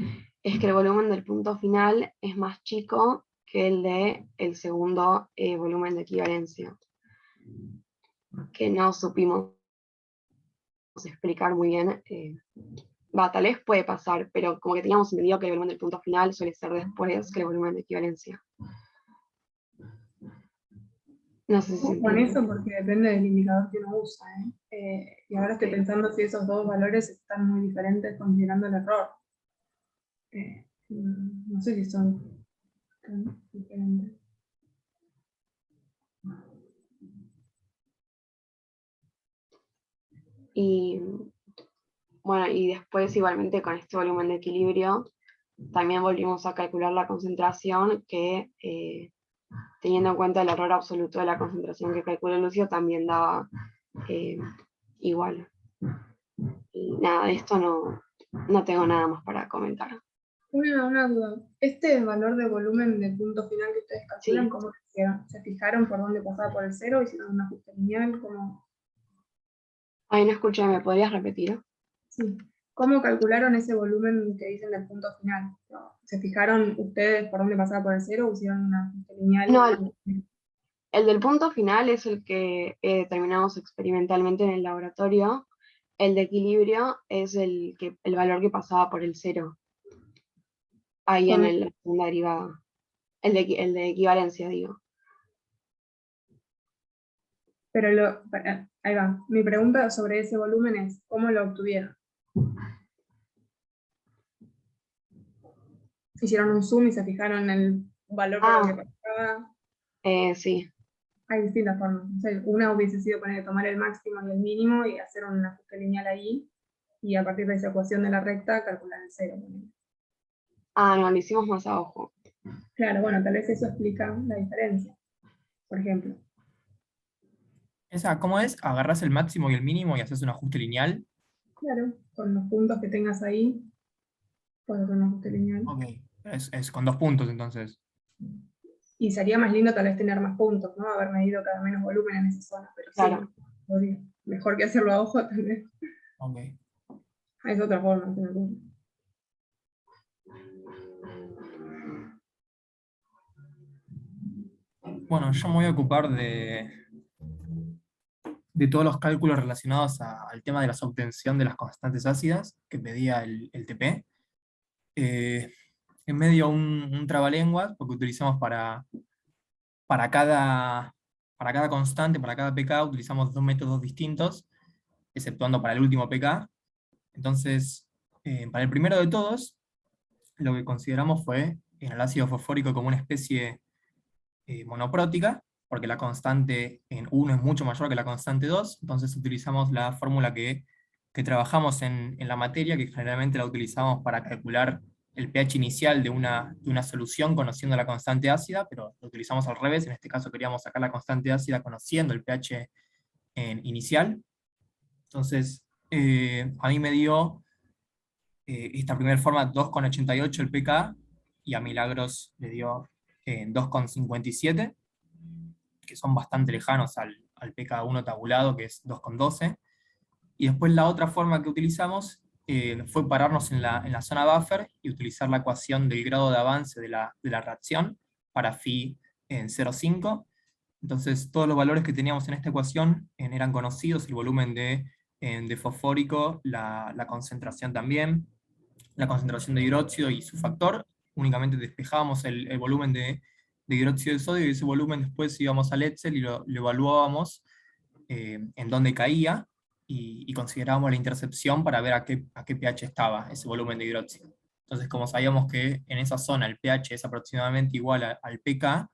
es que el volumen del punto final es más chico que el del segundo volumen de equivalencia, que no supimos explicar muy bien. Tal vez puede pasar, pero como que teníamos entendido que el volumen del punto final suele ser después que el volumen de equivalencia. No sé si se Con entiende. eso, porque depende del indicador que uno usa. Y ahora estoy pensando si esos dos valores están muy diferentes considerando el error. No sé si son tan diferentes. Y bueno, y después igualmente con este volumen de equilibrio, también volvimos a calcular la concentración que, teniendo en cuenta el error absoluto de la concentración que calculó Lucio, también daba igual. Y nada, de esto no tengo nada más para comentar. Una duda. ¿Este valor de volumen de punto final que ustedes calculan, Sí. cómo lo hicieron? ¿Se fijaron por dónde pasaba por el cero? ¿Hicieron un ajuste lineal? ¿Cómo? Ay, no escuché, ¿me podrías repetir? Sí. ¿Cómo calcularon ese volumen que dicen del punto final? ¿Se fijaron ustedes por dónde pasaba por el cero o hicieron un ajuste lineal? No, el del punto final es el que determinamos experimentalmente en el laboratorio. El de equilibrio es el valor que pasaba por el cero. Ahí en la segunda derivada. El de equivalencia, digo. Pero ahí va. Mi pregunta sobre ese volumen es, ¿cómo lo obtuvieron? ¿Hicieron un zoom y se fijaron en el valor por el que pasaba? Sí. Hay distintas formas. O sea, una hubiese sido tomar el máximo y el mínimo y hacer un ajuste lineal ahí, y a partir de esa ecuación de la recta calcular el cero. No, lo hicimos más abajo. Claro, bueno, tal vez eso explica la diferencia, por ejemplo. ¿Cómo es? Agarrás el máximo y el mínimo y haces un ajuste lineal. Claro, con los puntos que tengas ahí, puedes hacer un ajuste lineal. Ok, es con 2 puntos entonces. Y sería más lindo tal vez tener más puntos, ¿no? Haber medido cada menos volumen en esa zona, pero Claro. sí, podría. Mejor que hacerlo a ojo, tal vez. Ok. Es otra forma, se me ocurre. Bueno, yo me voy a ocupar de todos los cálculos relacionados al tema de la obtención de las constantes ácidas que pedía el TP. En medio un trabalenguas, porque utilizamos para cada constante, para cada pk, utilizamos 2 métodos distintos, exceptuando para el último pk. Entonces, para el primero de todos, lo que consideramos fue en el ácido fosfórico como una especie monoprótica, porque la constante en 1 es mucho mayor que la constante 2, entonces utilizamos la fórmula que trabajamos en la materia, que generalmente la utilizamos para calcular el pH inicial de una solución conociendo la constante ácida, pero lo utilizamos al revés. En este caso queríamos sacar la constante ácida conociendo el pH inicial. Entonces, a mí me dio esta primera forma 2,88 el pK, y a Milagros le dio 2,57, que son bastante lejanos al PK1 tabulado, que es 2,12. Y después la otra forma que utilizamos fue pararnos en la zona buffer y utilizar la ecuación del grado de avance de la reacción para phi en 0,5. Entonces todos los valores que teníamos en esta ecuación eran conocidos, el volumen de fosfórico, la concentración también, la concentración de hidróxido y su factor. Únicamente despejábamos el volumen de hidróxido de sodio, y ese volumen después íbamos al Excel y lo evaluábamos en dónde caía, y considerábamos la intercepción para ver a qué pH estaba ese volumen de hidróxido. Entonces, como sabíamos que en esa zona el pH es aproximadamente igual al pK,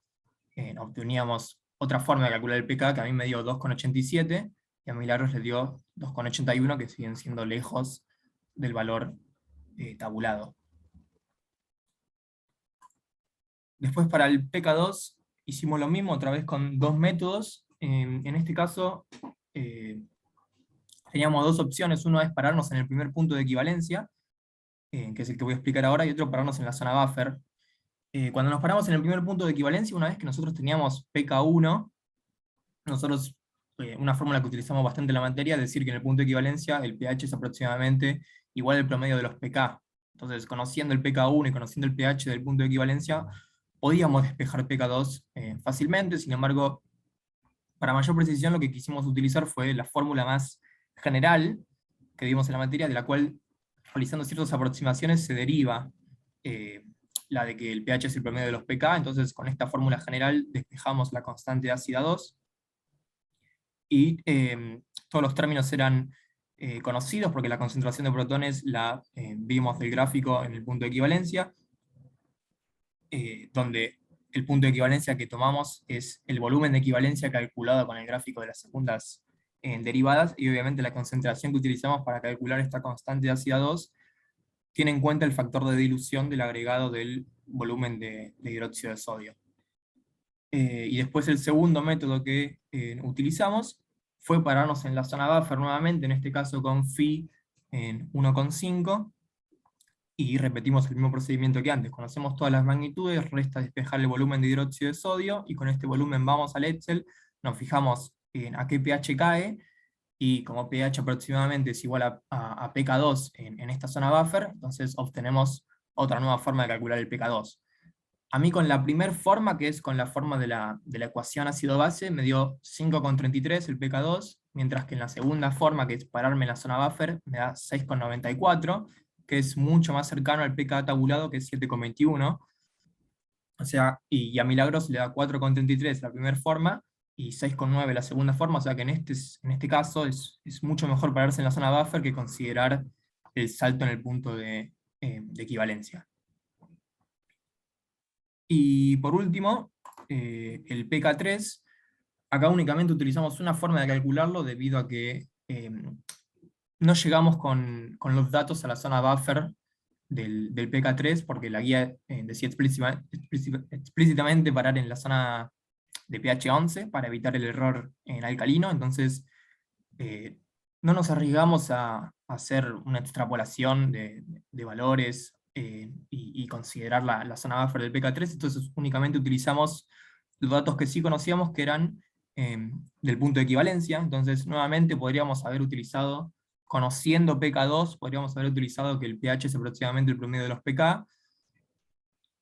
obteníamos otra forma de calcular el pK, que a mí me dio 2,87, y a Milagros le dio 2,81, que siguen siendo lejos del valor tabulado. Después para el pK2 hicimos lo mismo, otra vez con dos métodos. En este caso teníamos dos opciones: uno es pararnos en el primer punto de equivalencia, que es el que voy a explicar ahora, y otro pararnos en la zona buffer. Cuando nos paramos en el primer punto de equivalencia, una vez que nosotros teníamos pK1, nosotros, una fórmula que utilizamos bastante en la materia, es decir que en el punto de equivalencia el pH es aproximadamente igual al promedio de los pK. Entonces, conociendo el pK1 y conociendo el pH del punto de equivalencia, podíamos despejar pK2 fácilmente. Sin embargo, para mayor precisión, lo que quisimos utilizar fue la fórmula más general que vimos en la materia, de la cual, realizando ciertas aproximaciones, se deriva la de que el pH es el promedio de los pK. Entonces, con esta fórmula general despejamos la constante ácida 2, y todos los términos eran conocidos, porque la concentración de protones la vimos del gráfico en el punto de equivalencia, donde el punto de equivalencia que tomamos es el volumen de equivalencia calculado con el gráfico de las segundas derivadas, y obviamente la concentración que utilizamos para calcular esta constante ácida 2 tiene en cuenta el factor de dilución del agregado del volumen de hidróxido de sodio. Y después el segundo método que utilizamos fue pararnos en la zona buffer nuevamente, en este caso con phi en 1,5, y repetimos el mismo procedimiento que antes. Conocemos todas las magnitudes, resta despejar el volumen de hidróxido de sodio, y con este volumen vamos al Excel, nos fijamos en a qué pH cae, y como pH aproximadamente es igual a pK2 en esta zona buffer, entonces obtenemos otra nueva forma de calcular el pK2. A mí con la primera forma, que es con la forma de la ecuación ácido-base, me dio 5,33 el pK2, mientras que en la segunda forma, que es pararme en la zona buffer, me da 6,94, que es mucho más cercano al pK tabulado, que es 7,21. O sea, y a Milagros le da 4,33 la primera forma, y 6,9 la segunda forma, o sea que en este caso es mucho mejor pararse en la zona buffer que considerar el salto en el punto de equivalencia. Y por último, el pK3, acá únicamente utilizamos una forma de calcularlo, debido a que no llegamos con los datos a la zona buffer del pK3, porque la guía decía explícitamente parar en la zona de pH 11 para evitar el error en alcalino. Entonces no nos arriesgamos a hacer una extrapolación de valores y considerar la zona buffer del pK3, entonces únicamente utilizamos los datos que sí conocíamos, que eran del punto de equivalencia. Entonces nuevamente podríamos haber utilizado, conociendo pK2, podríamos haber utilizado que el pH es aproximadamente el promedio de los pK,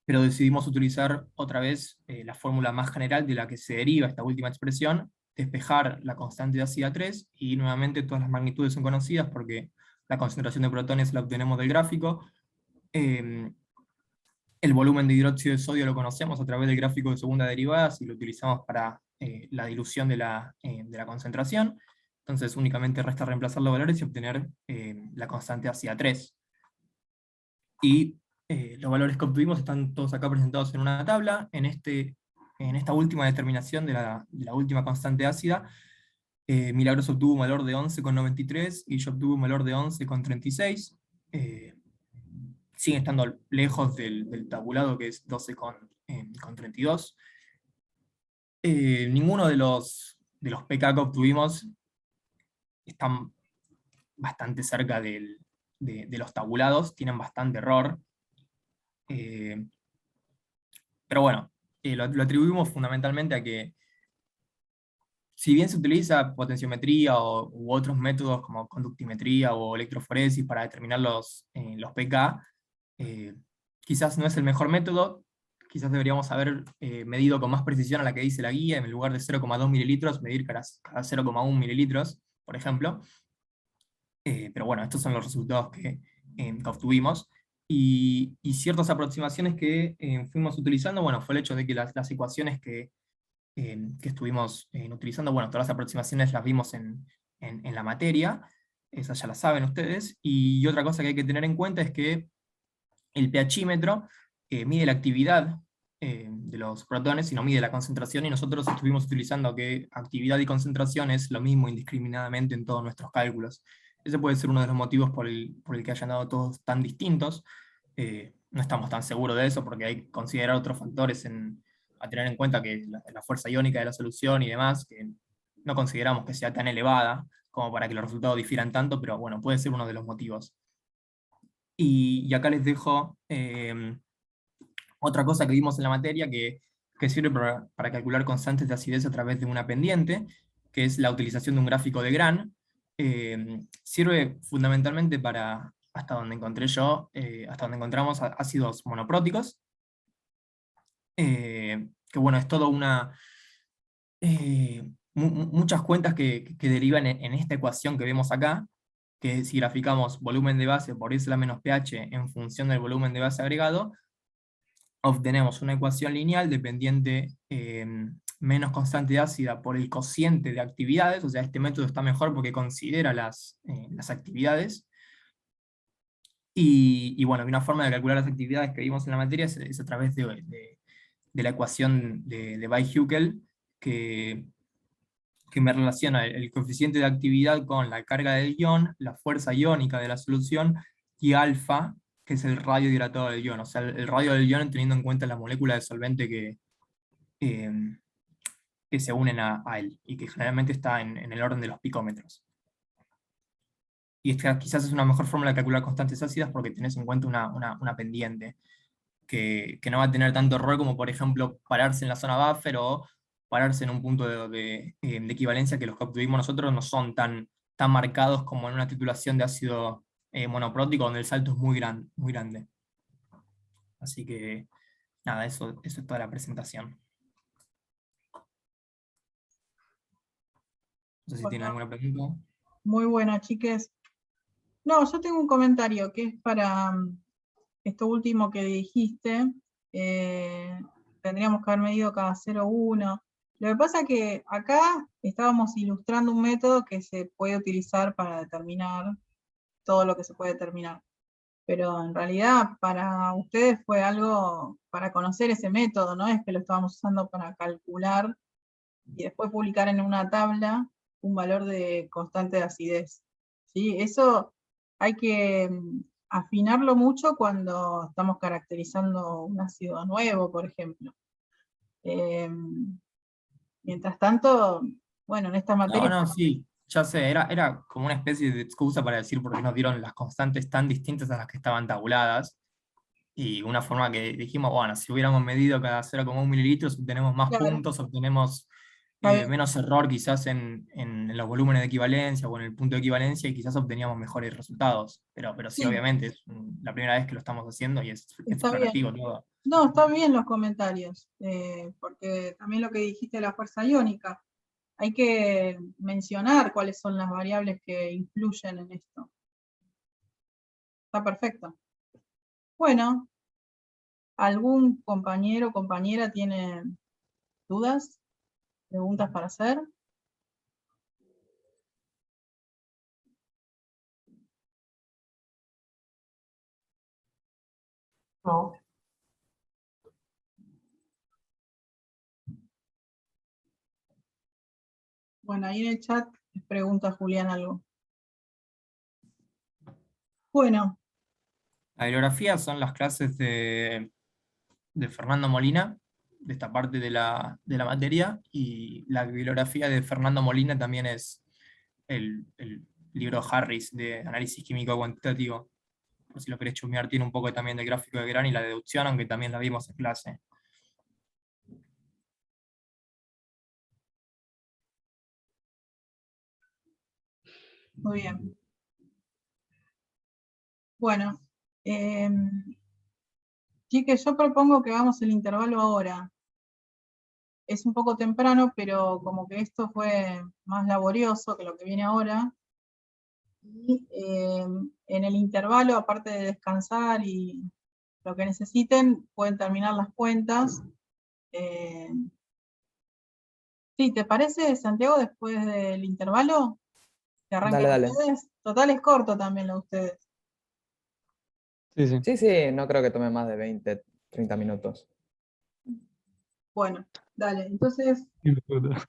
pero decidimos utilizar otra vez la fórmula más general de la que se deriva esta última expresión, despejar la constante de ácida 3, y nuevamente todas las magnitudes son conocidas porque la concentración de protones la obtenemos del gráfico. El volumen de hidróxido de sodio lo conocemos a través del gráfico de segunda derivada, si lo utilizamos para la dilución de la concentración. Entonces únicamente resta reemplazar los valores y obtener la constante ácida 3. Y los valores que obtuvimos están todos acá presentados en una tabla. En esta última determinación de la última constante ácida, Milagros obtuvo un valor de 11,93 y yo obtuve un valor de 11,36. Siguen estando lejos del tabulado, que es 12,32. Ninguno de los pK que obtuvimos están bastante cerca de los tabulados, tienen bastante error. Pero bueno, lo atribuimos fundamentalmente a que, si bien se utiliza potenciometría u otros métodos como conductimetría o electroforesis para determinar los pK, quizás no es el mejor método, quizás deberíamos haber medido con más precisión a la que dice la guía, en lugar de 0,2 mililitros, medir cada 0,1 mililitros, por ejemplo. Pero bueno, estos son los resultados que obtuvimos. Y ciertas aproximaciones que fuimos utilizando, bueno, fue el hecho de que las ecuaciones que estuvimos utilizando, bueno, todas las aproximaciones las vimos en la materia, esas ya las saben ustedes, y otra cosa que hay que tener en cuenta es que el pHímetro mide la actividad de los protones y no mide la concentración, y nosotros estuvimos utilizando que actividad y concentración es lo mismo indiscriminadamente en todos nuestros cálculos. Ese puede ser uno de los motivos por el que hayan dado todos tan distintos. No estamos tan seguros de eso porque hay que considerar otros factores a tener en cuenta, que la fuerza iónica de la solución y demás, que no consideramos que sea tan elevada como para que los resultados difieran tanto, pero bueno, puede ser uno de los motivos. Y acá les dejo otra cosa que vimos en la materia que sirve para calcular constantes de acidez a través de una pendiente, que es la utilización de un gráfico de Gran. Sirve fundamentalmente para, hasta donde encontré yo, hasta donde encontramos ácidos monopróticos, que bueno, es todo muchas cuentas que derivan en esta ecuación que vemos acá, que si graficamos volumen de base por isla menos pH en función del volumen de base agregado, obtenemos una ecuación lineal de pendiente menos constante ácida por el cociente de actividades. O sea, este método está mejor porque considera las actividades. Y bueno, una forma de calcular las actividades que vimos en la materia es a través de la ecuación de Weis-Hückel, que me relaciona el coeficiente de actividad con la carga del ion, la fuerza iónica de la solución, y alfa, que es el radio dilatado del ion. O sea, el radio del ion teniendo en cuenta la molécula de solvente que se unen a él, y que generalmente está en el orden de los picómetros. Y esta quizás es una mejor fórmula de calcular constantes ácidas porque tenés en cuenta una pendiente, que no va a tener tanto error como, por ejemplo, pararse en la zona buffer o pararse en un punto de equivalencia, que los que obtuvimos nosotros no son tan marcados como en una titulación de ácido monoprótico, donde el salto es muy grande. Así que, nada, eso es toda la presentación. No sé si tienen alguna pregunta. Muy buena, chiques. No, yo tengo un comentario que es para esto último que dijiste. Tendríamos que haber medido cada 0,1. Lo que pasa es que acá estábamos ilustrando un método que se puede utilizar para determinar todo lo que se puede determinar. Pero en realidad para ustedes fue algo para conocer ese método, no es que lo estábamos usando para calcular y después publicar en una tabla un valor de constante de acidez. ¿Sí? Eso hay que afinarlo mucho cuando estamos caracterizando un ácido nuevo, por ejemplo. Mientras tanto, bueno, en esta materia... No, sí, ya sé, era como una especie de excusa para decir por qué nos dieron las constantes tan distintas a las que estaban tabuladas, y una forma que dijimos, bueno, si hubiéramos medido cada 0,1 mililitros, obtenemos más puntos, obtenemos menos error quizás en los volúmenes de equivalencia o en el punto de equivalencia, y quizás obteníamos mejores resultados. Pero sí, obviamente, es la primera vez que lo estamos haciendo y es explorativo todo. No, está bien los comentarios, porque también lo que dijiste de la fuerza iónica, hay que mencionar cuáles son las variables que influyen en esto. Está perfecto. Bueno, ¿algún compañero o compañera tiene dudas? ¿Preguntas para hacer? No. Bueno, ahí en el chat les pregunta Julián algo. Bueno. La bibliografía son las clases de Fernando Molina, de esta parte de la materia, y la bibliografía de Fernando Molina también es el libro Harris de análisis químico cuantitativo. Por si lo querés chusmear, tiene un poco también del gráfico de Gran y la deducción, aunque también la vimos en clase. Muy bien. Bueno, chiques, yo propongo que hagamos el intervalo ahora. Es un poco temprano, pero como que esto fue más laborioso que lo que viene ahora. Y en el intervalo, aparte de descansar y lo que necesiten, pueden terminar las cuentas. Sí, ¿te parece, Santiago, después del intervalo? Que arranquen Dale. ustedes. Total es corto también lo de ustedes. Sí, sí. Sí, no creo que tome más de 20, 30 minutos. Bueno, dale. Entonces, 10 minutos.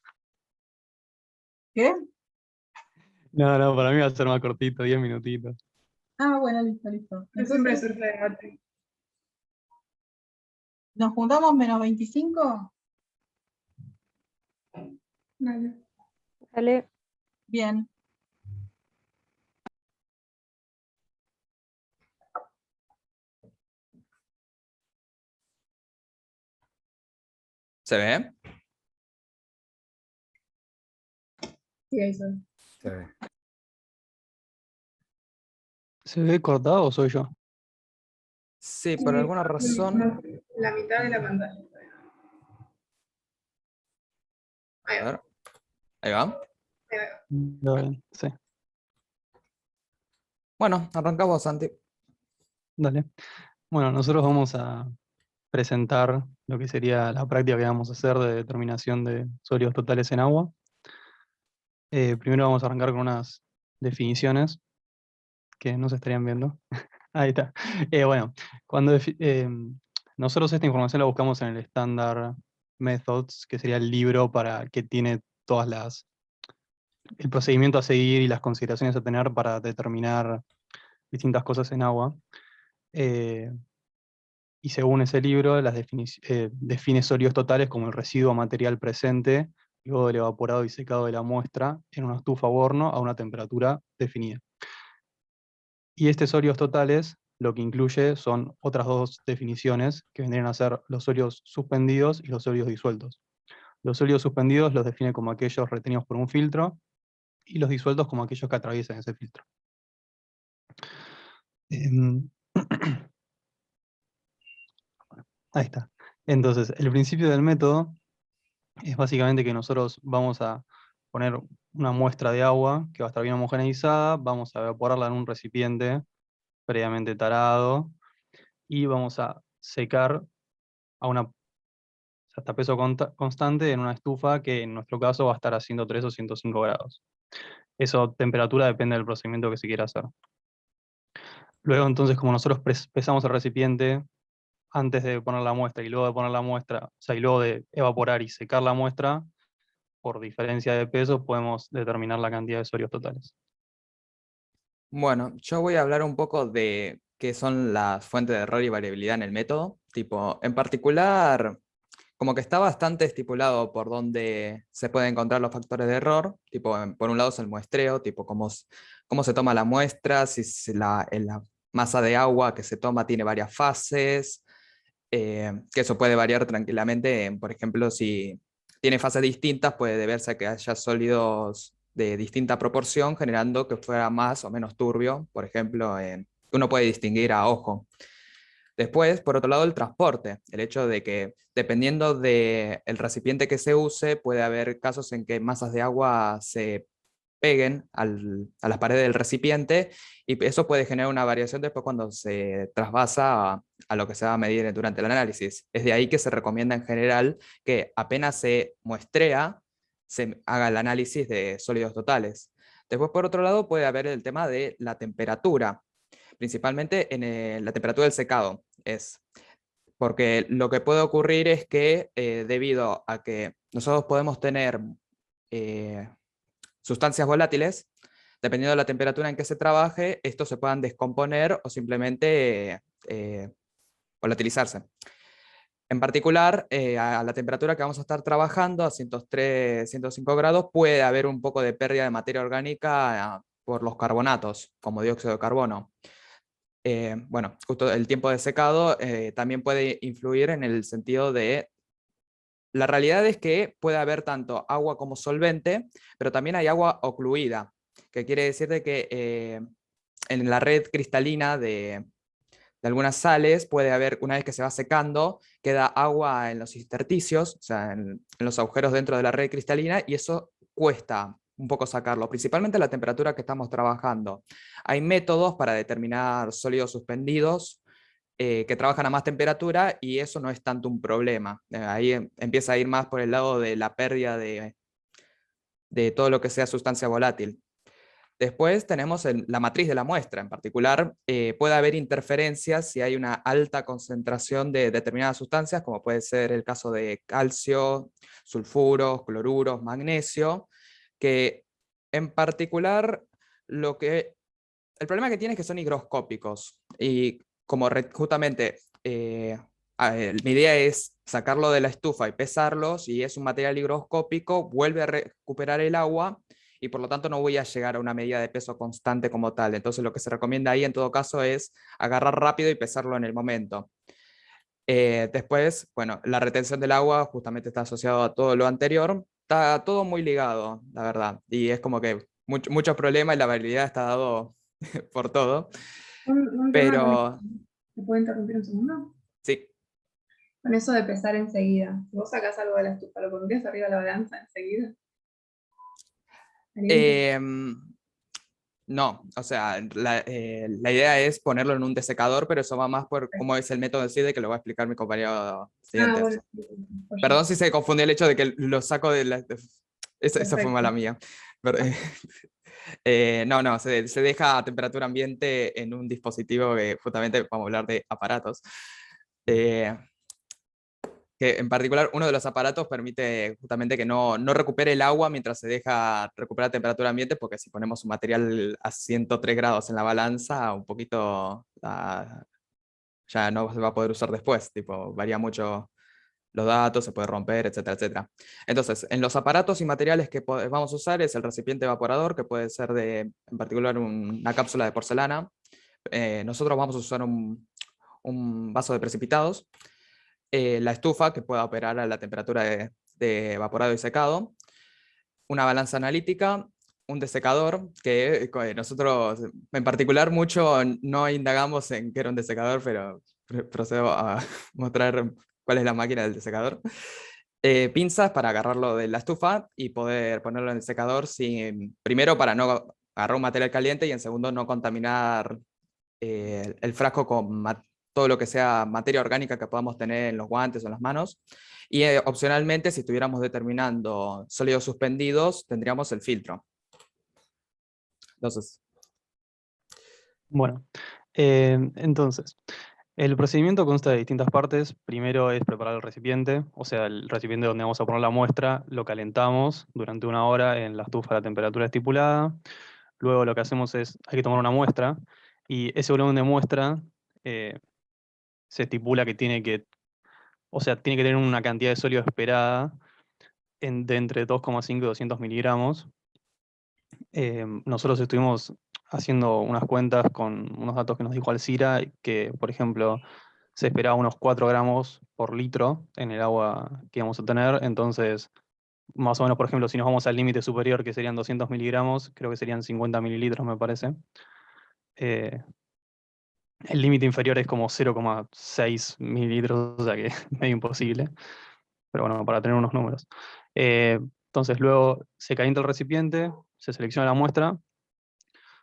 ¿qué? No, no, para mí va a ser más cortito, 10 minutitos. Ah, bueno, listo, listo. Pero siempre Entonces, surge debate. ¿nos juntamos menos 25? Dale. Dale. Bien. ¿Se ve? Sí, ahí soy. Se ve. ¿Se ve cortado o soy yo? Sí, por alguna razón. La mitad de la pantalla. Ahí A va. ver. Ahí va. Ahí va. Dale, sí, Bueno, arrancamos, Santi. dale. Bueno, nosotros vamos a presentar lo que sería la práctica que vamos a hacer de determinación de sólidos totales en agua. Primero vamos a arrancar con unas definiciones que no se estarían viendo. Ahí está. Bueno, nosotros esta información la buscamos en el Standard Methods, que sería el libro para que tiene el procedimiento a seguir y las consideraciones a tener para determinar distintas cosas en agua. Y según ese libro, define sólidos totales como el residuo material presente luego del evaporado y secado de la muestra en una estufa o horno a una temperatura definida. Y sólidos totales lo que incluye son otras dos definiciones que vendrían a ser los sólidos suspendidos y los sólidos disueltos. Los sólidos suspendidos los define como aquellos retenidos por un filtro y los disueltos como aquellos que atraviesan ese filtro. Em, Ahí está. Entonces, el principio del método es básicamente que nosotros vamos a poner una muestra de agua que va a estar bien homogeneizada, vamos a evaporarla en un recipiente previamente tarado y vamos a secar hasta peso constante en una estufa que en nuestro caso va a estar a 103 o 105 grados. Eso, temperatura, depende del procedimiento que se quiera hacer. Luego entonces, como nosotros pesamos el recipiente antes de poner la muestra y luego de poner la muestra, o sea, y luego de evaporar y secar la muestra, por diferencia de peso podemos determinar la cantidad de sólidos totales. Bueno, yo voy a hablar un poco de qué son las fuentes de error y variabilidad en el método. Tipo, en particular, como que está bastante estipulado por dónde se pueden encontrar los factores de error. Tipo, por un lado es el muestreo, tipo cómo se toma la muestra, si la masa de agua que se toma tiene varias fases, que eso puede variar tranquilamente. Por ejemplo, si tiene fases distintas, puede deberse a que haya sólidos de distinta proporción, generando que fuera más o menos turbio, por ejemplo, uno puede distinguir a ojo. Después, por otro lado, el transporte, el hecho de que dependiendo del recipiente que se use, puede haber casos en que masas de agua se peguen a las paredes del recipiente y eso puede generar una variación después cuando se trasvasa a lo que se va a medir durante el análisis. Es de ahí que se recomienda en general que apenas se muestrea, se haga el análisis de sólidos totales. Después, por otro lado, puede haber el tema de la temperatura, principalmente en la temperatura del secado. Porque lo que puede ocurrir es que debido a que nosotros podemos tener sustancias volátiles, dependiendo de la temperatura en que se trabaje, estos se puedan descomponer o simplemente volatilizarse. En particular, a la temperatura que vamos a estar trabajando, a 103, 105 grados, puede haber un poco de pérdida de materia orgánica por los carbonatos, como dióxido de carbono. Bueno, justo el tiempo de secado también puede influir en el sentido de... La realidad es que puede haber tanto agua como solvente, pero también hay agua ocluida. que quiere decir de que en la red cristalina de algunas sales puede haber, una vez que se va secando, queda agua en los intersticios, o sea, en los agujeros dentro de la red cristalina, y eso cuesta un poco sacarlo, principalmente a la temperatura que estamos trabajando. Hay métodos para determinar sólidos suspendidos que trabajan a más temperatura y eso no es tanto un problema. Ahí empieza a ir más por el lado de la pérdida de todo lo que sea sustancia volátil. Después tenemos la matriz de la muestra. En particular, puede haber interferencias si hay una alta concentración de determinadas sustancias, como puede ser el caso de calcio, sulfuros, cloruros, magnesio, que en particular el problema que tiene es que son higroscópicos. Y como justamente mi idea es sacarlo de la estufa y pesarlos, y es un material higroscópico, vuelve a recuperar el agua, y por lo tanto no voy a llegar a una medida de peso constante como tal. Entonces lo que se recomienda ahí en todo caso es agarrar rápido y pesarlo en el momento. Después, bueno, la retención del agua justamente está asociado a todo lo anterior. Está todo muy ligado, la verdad. Y es como que muchos problemas y la variabilidad está dado por todo. Un tema Pero ¿me puedo interrumpir un segundo? sí. Con eso de pesar enseguida. Si vos sacás algo de la estufa, ¿lo pondrías arriba de la balanza enseguida? No, o sea, la idea es ponerlo en un desecador, pero eso va más por cómo es el método en sí, de que lo va a explicar mi compañero siguiente. Bueno, Perdón si se confundió el hecho de que lo saco de la... Esa fue mala mía. No, se deja a temperatura ambiente en un dispositivo que justamente vamos a hablar de aparatos. Que en particular uno de los aparatos permite justamente que no recupere el agua mientras se deja recuperar temperatura ambiente, porque si ponemos un material a 103 grados en la balanza, un poquito ya no se va a poder usar después, tipo, varía mucho los datos, se puede romper, etcétera, etcétera. Entonces, en los aparatos y materiales que vamos a usar es el recipiente evaporador, que puede ser en particular una cápsula de porcelana. Nosotros vamos a usar un vaso de precipitados, la estufa, que pueda operar a la temperatura de evaporado y secado, una balanza analítica, un desecador, que nosotros en particular mucho no indagamos en qué era un desecador, pero procedo a mostrar cuál es la máquina del desecador. Pinzas para agarrarlo de la estufa y poder ponerlo en el secador, primero para no agarrar un material caliente, y en segundo no contaminar el frasco con todo lo que sea materia orgánica que podamos tener en los guantes o en las manos. Y opcionalmente, si estuviéramos determinando sólidos suspendidos, tendríamos el filtro. Entonces. Bueno, entonces, el procedimiento consta de distintas partes. Primero es preparar el recipiente, o sea, el recipiente donde vamos a poner la muestra, lo calentamos durante 1 hora en la estufa a la temperatura estipulada. Luego lo que hacemos es, hay que tomar una muestra, y ese volumen de muestra se estipula que tiene que tener una cantidad de sólido esperada de entre 2,5 y 200 miligramos. Nosotros estuvimos haciendo unas cuentas con unos datos que nos dijo Alcira, que, por ejemplo, se esperaba unos 4 gramos por litro en el agua que íbamos a tener. Entonces, más o menos, por ejemplo, si nos vamos al límite superior, que serían 200 miligramos, creo que serían 50 mililitros, me parece. El límite inferior es como 0,6 mililitros, o sea que es medio imposible. Pero bueno, para tener unos números. Entonces luego se calienta el recipiente, se selecciona la muestra,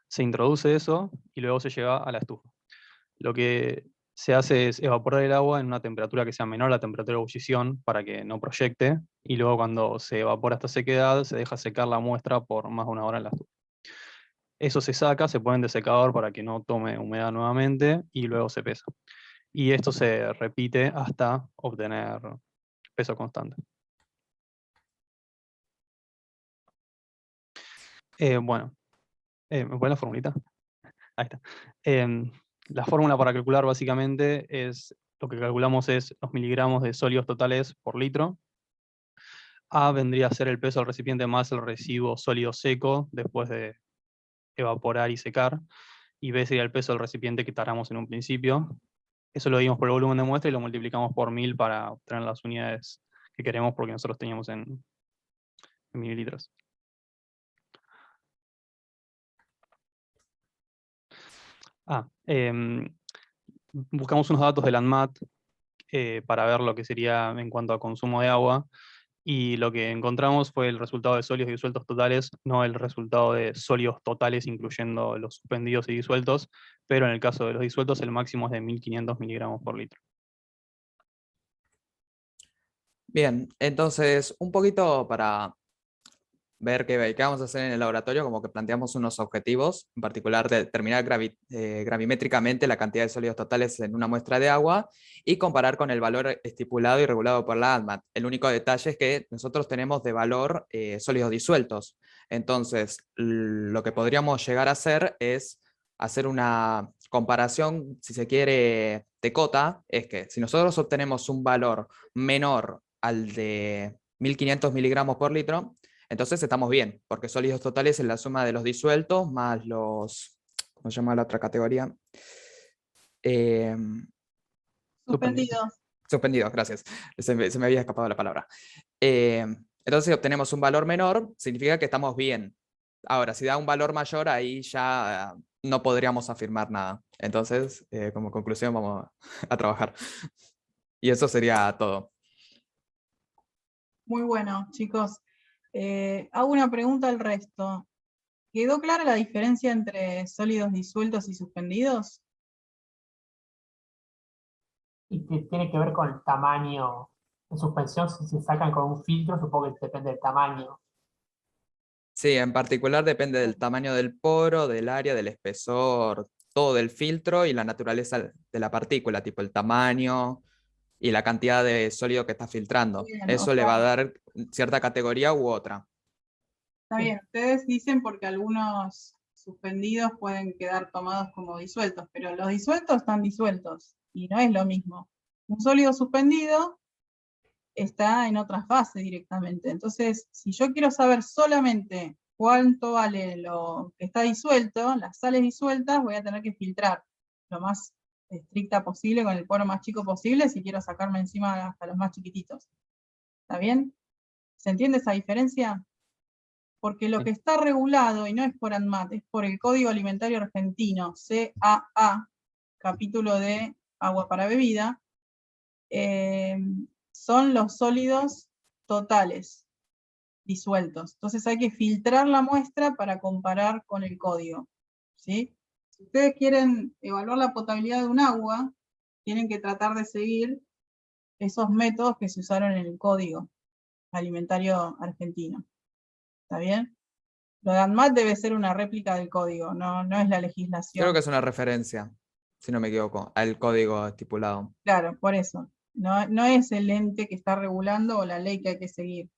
se introduce eso y luego se lleva a la estufa. Lo que se hace es evaporar el agua en una temperatura que sea menor a la temperatura de ebullición para que no proyecte, y luego cuando se evapora esta sequedad se deja secar la muestra por más de 1 hora en la estufa. Eso se saca, se pone en desecador para que no tome humedad nuevamente y luego se pesa. Y esto se repite hasta obtener peso constante. Bueno, ¿me pones la formulita? Ahí está. La fórmula para calcular básicamente es, lo que calculamos es los miligramos de sólidos totales por litro. A vendría a ser el peso del recipiente más el residuo sólido seco después de evaporar y secar. Y B sería el peso del recipiente que taramos en un principio. Eso lo dimos por el volumen de muestra y lo multiplicamos por 1000 para obtener las unidades que queremos, porque nosotros teníamos en mililitros. Buscamos unos datos del ANMAT para ver lo que sería en cuanto a consumo de agua, y lo que encontramos fue el resultado de sólidos y disueltos totales, no el resultado de sólidos totales incluyendo los suspendidos y disueltos, pero en el caso de los disueltos el máximo es de 1500 miligramos por litro. Bien, entonces un poquito para ver qué vamos a hacer en el laboratorio, como que planteamos unos objetivos, en particular determinar gravimétricamente la cantidad de sólidos totales en una muestra de agua y comparar con el valor estipulado y regulado por la ANMAT. El único detalle es que nosotros tenemos de valor sólidos disueltos. Entonces, lo que podríamos llegar a hacer es hacer una comparación, si se quiere, de cota, es que si nosotros obtenemos un valor menor al de 1500 miligramos por litro, entonces estamos bien, porque sólidos totales es la suma de los disueltos más los, ¿cómo se llama la otra categoría? Suspendidos. Suspendidos, gracias. Se me había escapado la palabra. Entonces, si obtenemos un valor menor, significa que estamos bien. Ahora, si da un valor mayor, ahí ya no podríamos afirmar nada. Entonces, como conclusión, vamos a trabajar. Y eso sería todo. Muy bueno, chicos. Hago una pregunta al resto. ¿Quedó clara la diferencia entre sólidos disueltos y suspendidos? Y que tiene que ver con el tamaño de suspensión, si se sacan con un filtro, supongo que depende del tamaño. Sí, en particular depende del tamaño del poro, del área, del espesor, todo del filtro y la naturaleza de la partícula, tipo el tamaño y la cantidad de sólido que está filtrando. Bien, Eso o le sea, va a dar cierta categoría u otra. está bien, ustedes dicen porque algunos suspendidos pueden quedar tomados como disueltos, pero los disueltos están disueltos y no es lo mismo. Un sólido suspendido está en otra fase directamente. Entonces, si yo quiero saber solamente cuánto vale lo que está disuelto, las sales disueltas, voy a tener que filtrar lo más estricta posible, con el poro más chico posible, si quiero sacarme encima hasta los más chiquititos. ¿Está bien? ¿Se entiende esa diferencia? Porque lo que está regulado, y no es por ANMAT, es por el Código Alimentario Argentino, CAA, capítulo de agua para bebida, son los sólidos totales disueltos. Entonces hay que filtrar la muestra para comparar con el código, ¿sí? Si ustedes quieren evaluar la potabilidad de un agua, tienen que tratar de seguir esos métodos que se usaron en el Código Alimentario Argentino. ¿Está bien? Lo de ANMAT debe ser una réplica del código, no es la legislación. Creo que es una referencia, si no me equivoco, al código estipulado. Claro, por eso. No es el ente que está regulando o la ley que hay que seguir.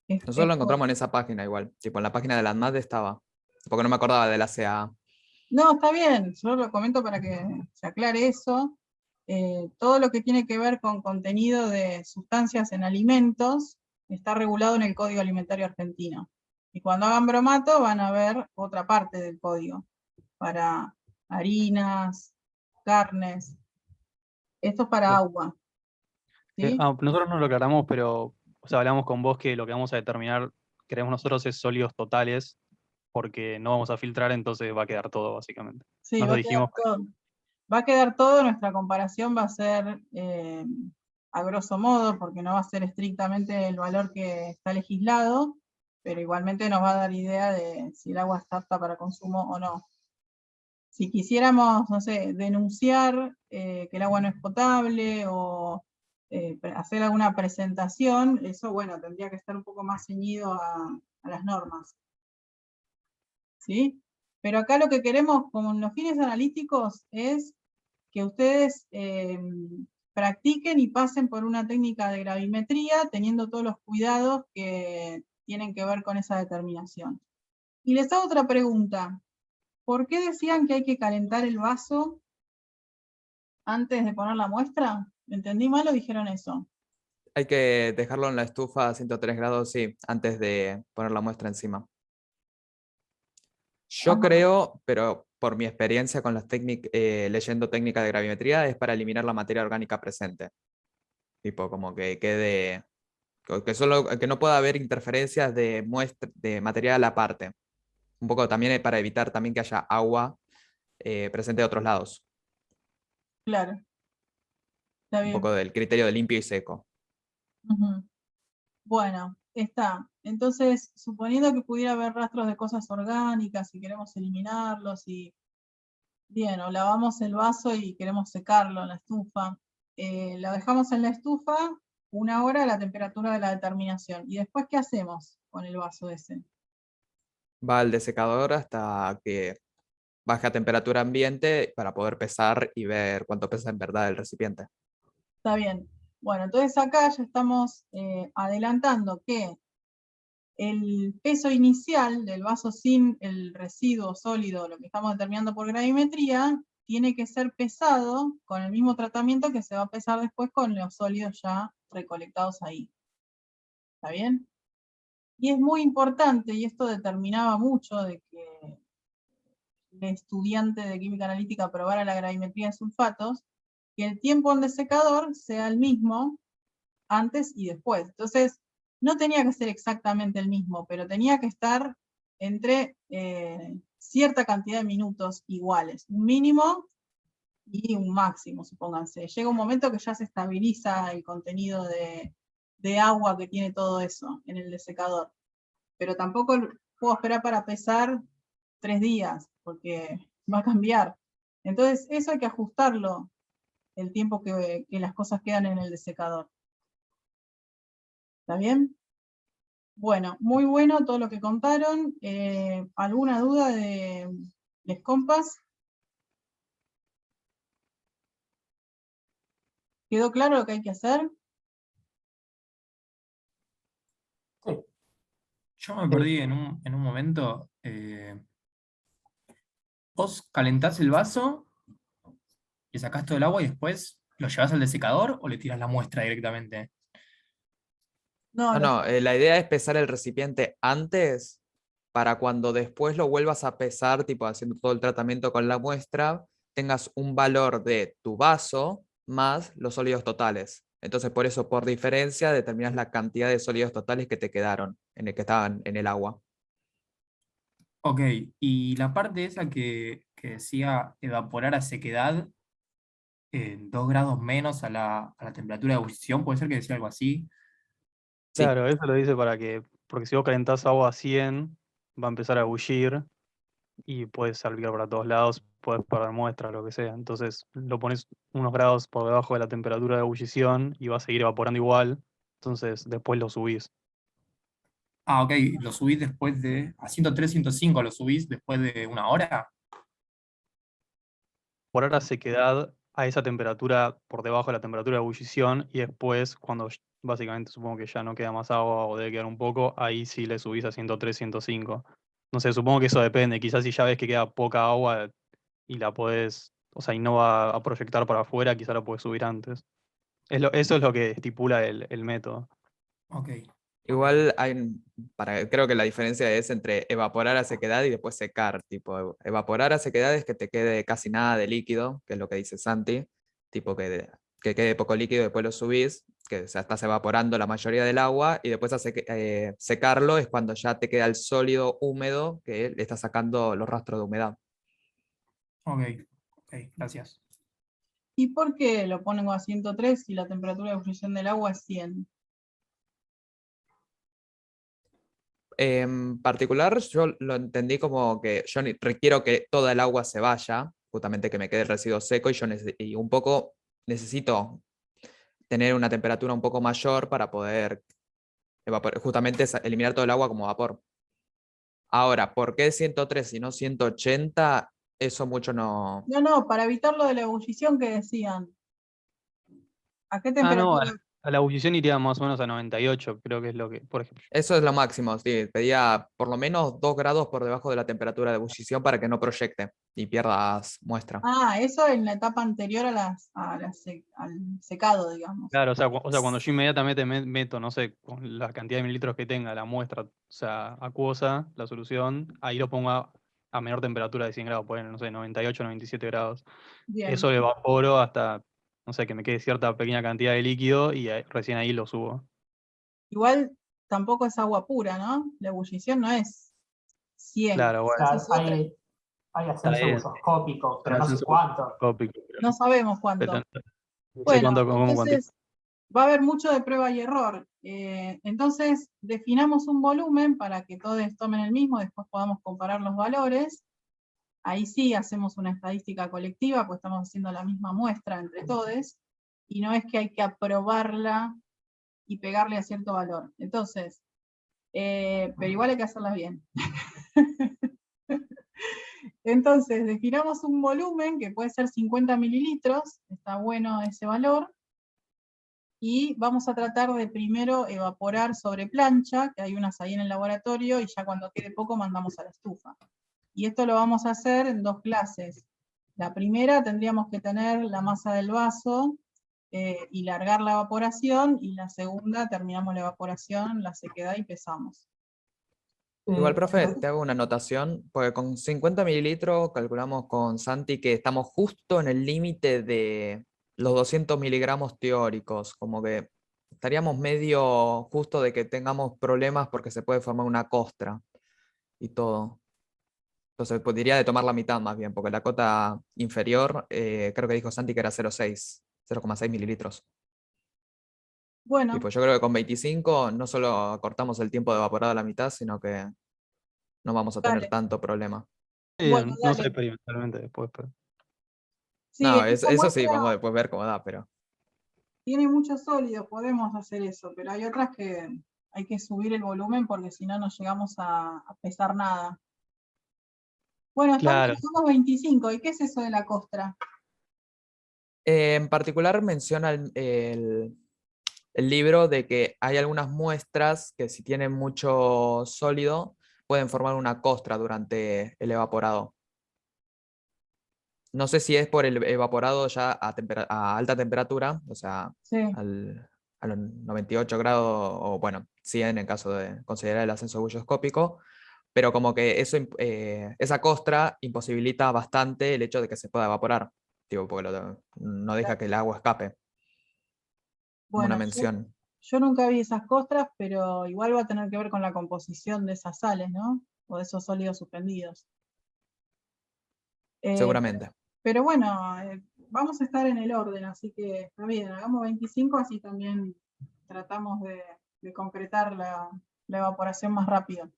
Nosotros lo encontramos en esa página igual, tipo en la página de la ANMAT estaba, porque no me acordaba de la CAA. No, está bien, yo lo comento para que se aclare eso. Todo lo que tiene que ver con contenido de sustancias en alimentos está regulado en el Código Alimentario Argentino. Y cuando hagan bromato van a ver otra parte del código, para harinas, carnes. Esto es para agua. ¿Sí? Nosotros no lo aclaramos, pero o sea, hablamos con vos que lo que vamos a determinar, queremos nosotros, es sólidos totales, porque no vamos a filtrar, entonces va a quedar todo, básicamente. Sí, Nos va lo a quedar dijimos. todo. Va a quedar todo, nuestra comparación va a ser a grosso modo, porque no va a ser estrictamente el valor que está legislado, pero igualmente nos va a dar idea de si el agua está apta para consumo o no. Si quisiéramos, no sé, denunciar que el agua no es potable o hacer alguna presentación, eso, bueno, tendría que estar un poco más ceñido a las normas. ¿Sí? Pero acá lo que queremos con los fines analíticos es que ustedes practiquen y pasen por una técnica de gravimetría teniendo todos los cuidados que tienen que ver con esa determinación. Y les hago otra pregunta. ¿Por qué decían que hay que calentar el vaso antes de poner la muestra? ¿Entendí mal o dijeron eso? Hay que dejarlo en la estufa a 103 grados, sí, antes de poner la muestra encima. Yo creo, pero por mi experiencia con las leyendo técnica de gravimetría, es para eliminar la materia orgánica presente. Tipo, como que quede, que no pueda haber interferencias de material aparte. Un poco también para evitar también que haya agua presente de otros lados. Claro. Está Un bien. poco del criterio de limpio y seco. Ujú. Bueno, está. Entonces, suponiendo que pudiera haber rastros de cosas orgánicas y queremos eliminarlos y bien, o lavamos el vaso y queremos secarlo en la estufa, la dejamos en la estufa 1 hora a la temperatura de la determinación. ¿Y después qué hacemos con el vaso ese? Va al desecador hasta que baje a temperatura ambiente para poder pesar y ver cuánto pesa en verdad el recipiente. Está bien. Bueno, entonces acá ya estamos adelantando que el peso inicial del vaso sin el residuo sólido, lo que estamos determinando por gravimetría, tiene que ser pesado con el mismo tratamiento que se va a pesar después con los sólidos ya recolectados ahí. ¿Está bien? Y es muy importante, y esto determinaba mucho de que el estudiante de química analítica probara la gravimetría de sulfatos, que el tiempo en desecador sea el mismo antes y después. Entonces, no tenía que ser exactamente el mismo, pero tenía que estar entre cierta cantidad de minutos iguales, un mínimo y un máximo, supónganse. Llega un momento que ya se estabiliza el contenido de agua que tiene todo eso en el desecador, pero tampoco puedo esperar para pesar 3 días, porque va a cambiar. Entonces, eso hay que ajustarlo el tiempo que las cosas quedan en el desecador. ¿Está bien? Bueno, muy bueno todo lo que contaron. ¿Alguna duda de Les compas? ¿Quedó claro lo que hay que hacer? Yo me perdí en un momento. ¿Vos calentás el vaso, le sacás todo el agua y después lo llevas al desecador o le tiras la muestra directamente? No, No, la idea es pesar el recipiente antes para cuando después lo vuelvas a pesar, tipo haciendo todo el tratamiento con la muestra, tengas un valor de tu vaso más los sólidos totales. Entonces, por eso, por diferencia, determinas la cantidad de sólidos totales que te quedaron en el que estaban en el agua. Ok, y la parte esa que decía evaporar a sequedad, 2 grados menos a la temperatura de ebullición, puede ser que decía algo así. Sí. Claro, eso lo dice porque si vos calentás agua a 100, va a empezar a bullir y puede salpicar para todos lados, puedes perder muestra, lo que sea. Entonces lo pones unos grados por debajo de la temperatura de ebullición y va a seguir evaporando igual. Entonces después lo subís. Ah, ok, lo subís después a 103, 105, lo subís después de 1 hora. Por ahora sequedad a esa temperatura por debajo de la temperatura de ebullición y después cuando básicamente supongo que ya no queda más agua o debe quedar un poco, ahí sí le subís a 103, 105. No sé, supongo que eso depende. Quizás si ya ves que queda poca agua y la podés, o sea, y no va a proyectar para afuera, quizás la podés subir antes. Eso es lo que estipula el método. Ok. Igual creo que la diferencia es entre evaporar a sequedad y después secar. Tipo, evaporar a sequedad es que te quede casi nada de líquido, que es lo que dice Santi, tipo que quede poco líquido y después lo subís, que o sea, estás evaporando la mayoría del agua, y después secarlo es cuando ya te queda el sólido húmedo, que le está sacando los rastros de humedad. Ok, ok, gracias. ¿Y por qué lo pongo a 103 si la temperatura de ebullición del agua es 100? En particular, yo lo entendí como que yo requiero que toda el agua se vaya, justamente que me quede el residuo seco, y un poco necesito tener una temperatura un poco mayor para poder justamente eliminar todo el agua como vapor. Ahora, ¿por qué 103 y no 180? Eso mucho no. No, para evitar lo de la ebullición que decían. ¿A qué Ah, no, temperatura? a la ebullición iría más o menos a 98, creo que es lo que, por ejemplo. Eso es lo máximo, sí. Pedía por lo menos 2 grados por debajo de la temperatura de ebullición para que no proyecte y pierdas muestra. Ah, eso en la etapa anterior al secado, digamos. Claro, o sea, cuando yo inmediatamente meto, no sé, con la cantidad de mililitros que tenga la muestra, o sea, acuosa, la solución, ahí lo pongo a menor temperatura de 100 grados, pueden, no sé, 98, 97 grados. Bien. Eso lo evaporo hasta, no sé, que me quede cierta pequeña cantidad de líquido y recién ahí lo subo. Igual tampoco es agua pura, ¿no? La ebullición no es 100. Claro, bueno. Esa es otra. Hay Está ascenso bien. busoscópico, pero Para no sé ascenso cuánto. busoscópico, pero No sabemos cuánto. no sé Bueno, cuánto, cómo cuántificar. entonces va a haber mucho de prueba y error. Entonces definamos un volumen para que todos tomen el mismo, después podamos comparar los valores. Ahí sí hacemos una estadística colectiva, pues estamos haciendo la misma muestra entre todos, y no es que hay que aprobarla y pegarle a cierto valor. Entonces, pero igual hay que hacerla bien. Entonces, definamos un volumen que puede ser 50 mililitros, está bueno ese valor, y vamos a tratar de primero evaporar sobre plancha, que hay unas ahí en el laboratorio, y ya cuando quede poco mandamos a la estufa. Y esto lo vamos a hacer en 2 clases. La primera tendríamos que tener la masa del vaso y largar la evaporación, y la segunda terminamos la evaporación, la sequedad y pesamos. Igual, profe, te hago una anotación, porque con 50 mililitros calculamos con Santi que estamos justo en el límite de los 200 miligramos teóricos, como que estaríamos medio justo de que tengamos problemas porque se puede formar una costra y todo. Entonces, pues diría de tomar la mitad más bien, porque la cota inferior, creo que dijo Santi que era 0,6 mililitros. Bueno, Tipo, yo creo que con 25 no solo cortamos el tiempo de evaporado a la mitad, sino que no vamos a tener dale. tanto problema. Bueno, No sé dale. experimentalmente después, pero. Sí, No, esta eso sí, muestra vamos a después ver cómo da, pero tiene mucho sólido, podemos hacer eso, pero hay otras que hay que subir el volumen porque si no, no llegamos a pesar nada. Bueno, Claro, estamos 25, ¿y qué es eso de la costra? en particular menciona el libro de que hay algunas muestras que si tienen mucho sólido pueden formar una costra durante el evaporado. No sé si es por el evaporado ya a alta temperatura, o sea, Sí, a los 98 grados, o bueno, 100 en caso de considerar el ascenso bulloscópico, pero como que eso, esa costra imposibilita bastante el hecho de que se pueda evaporar, tipo, porque no deja que el agua escape, como una bueno, mención. yo nunca vi esas costras, pero igual va a tener que ver con la composición de esas sales, ¿no? O de esos sólidos suspendidos. Pero, Seguramente. pero bueno, vamos a estar en el orden, así que está bien, hagamos 25, así también tratamos de concretar la evaporación más rápido.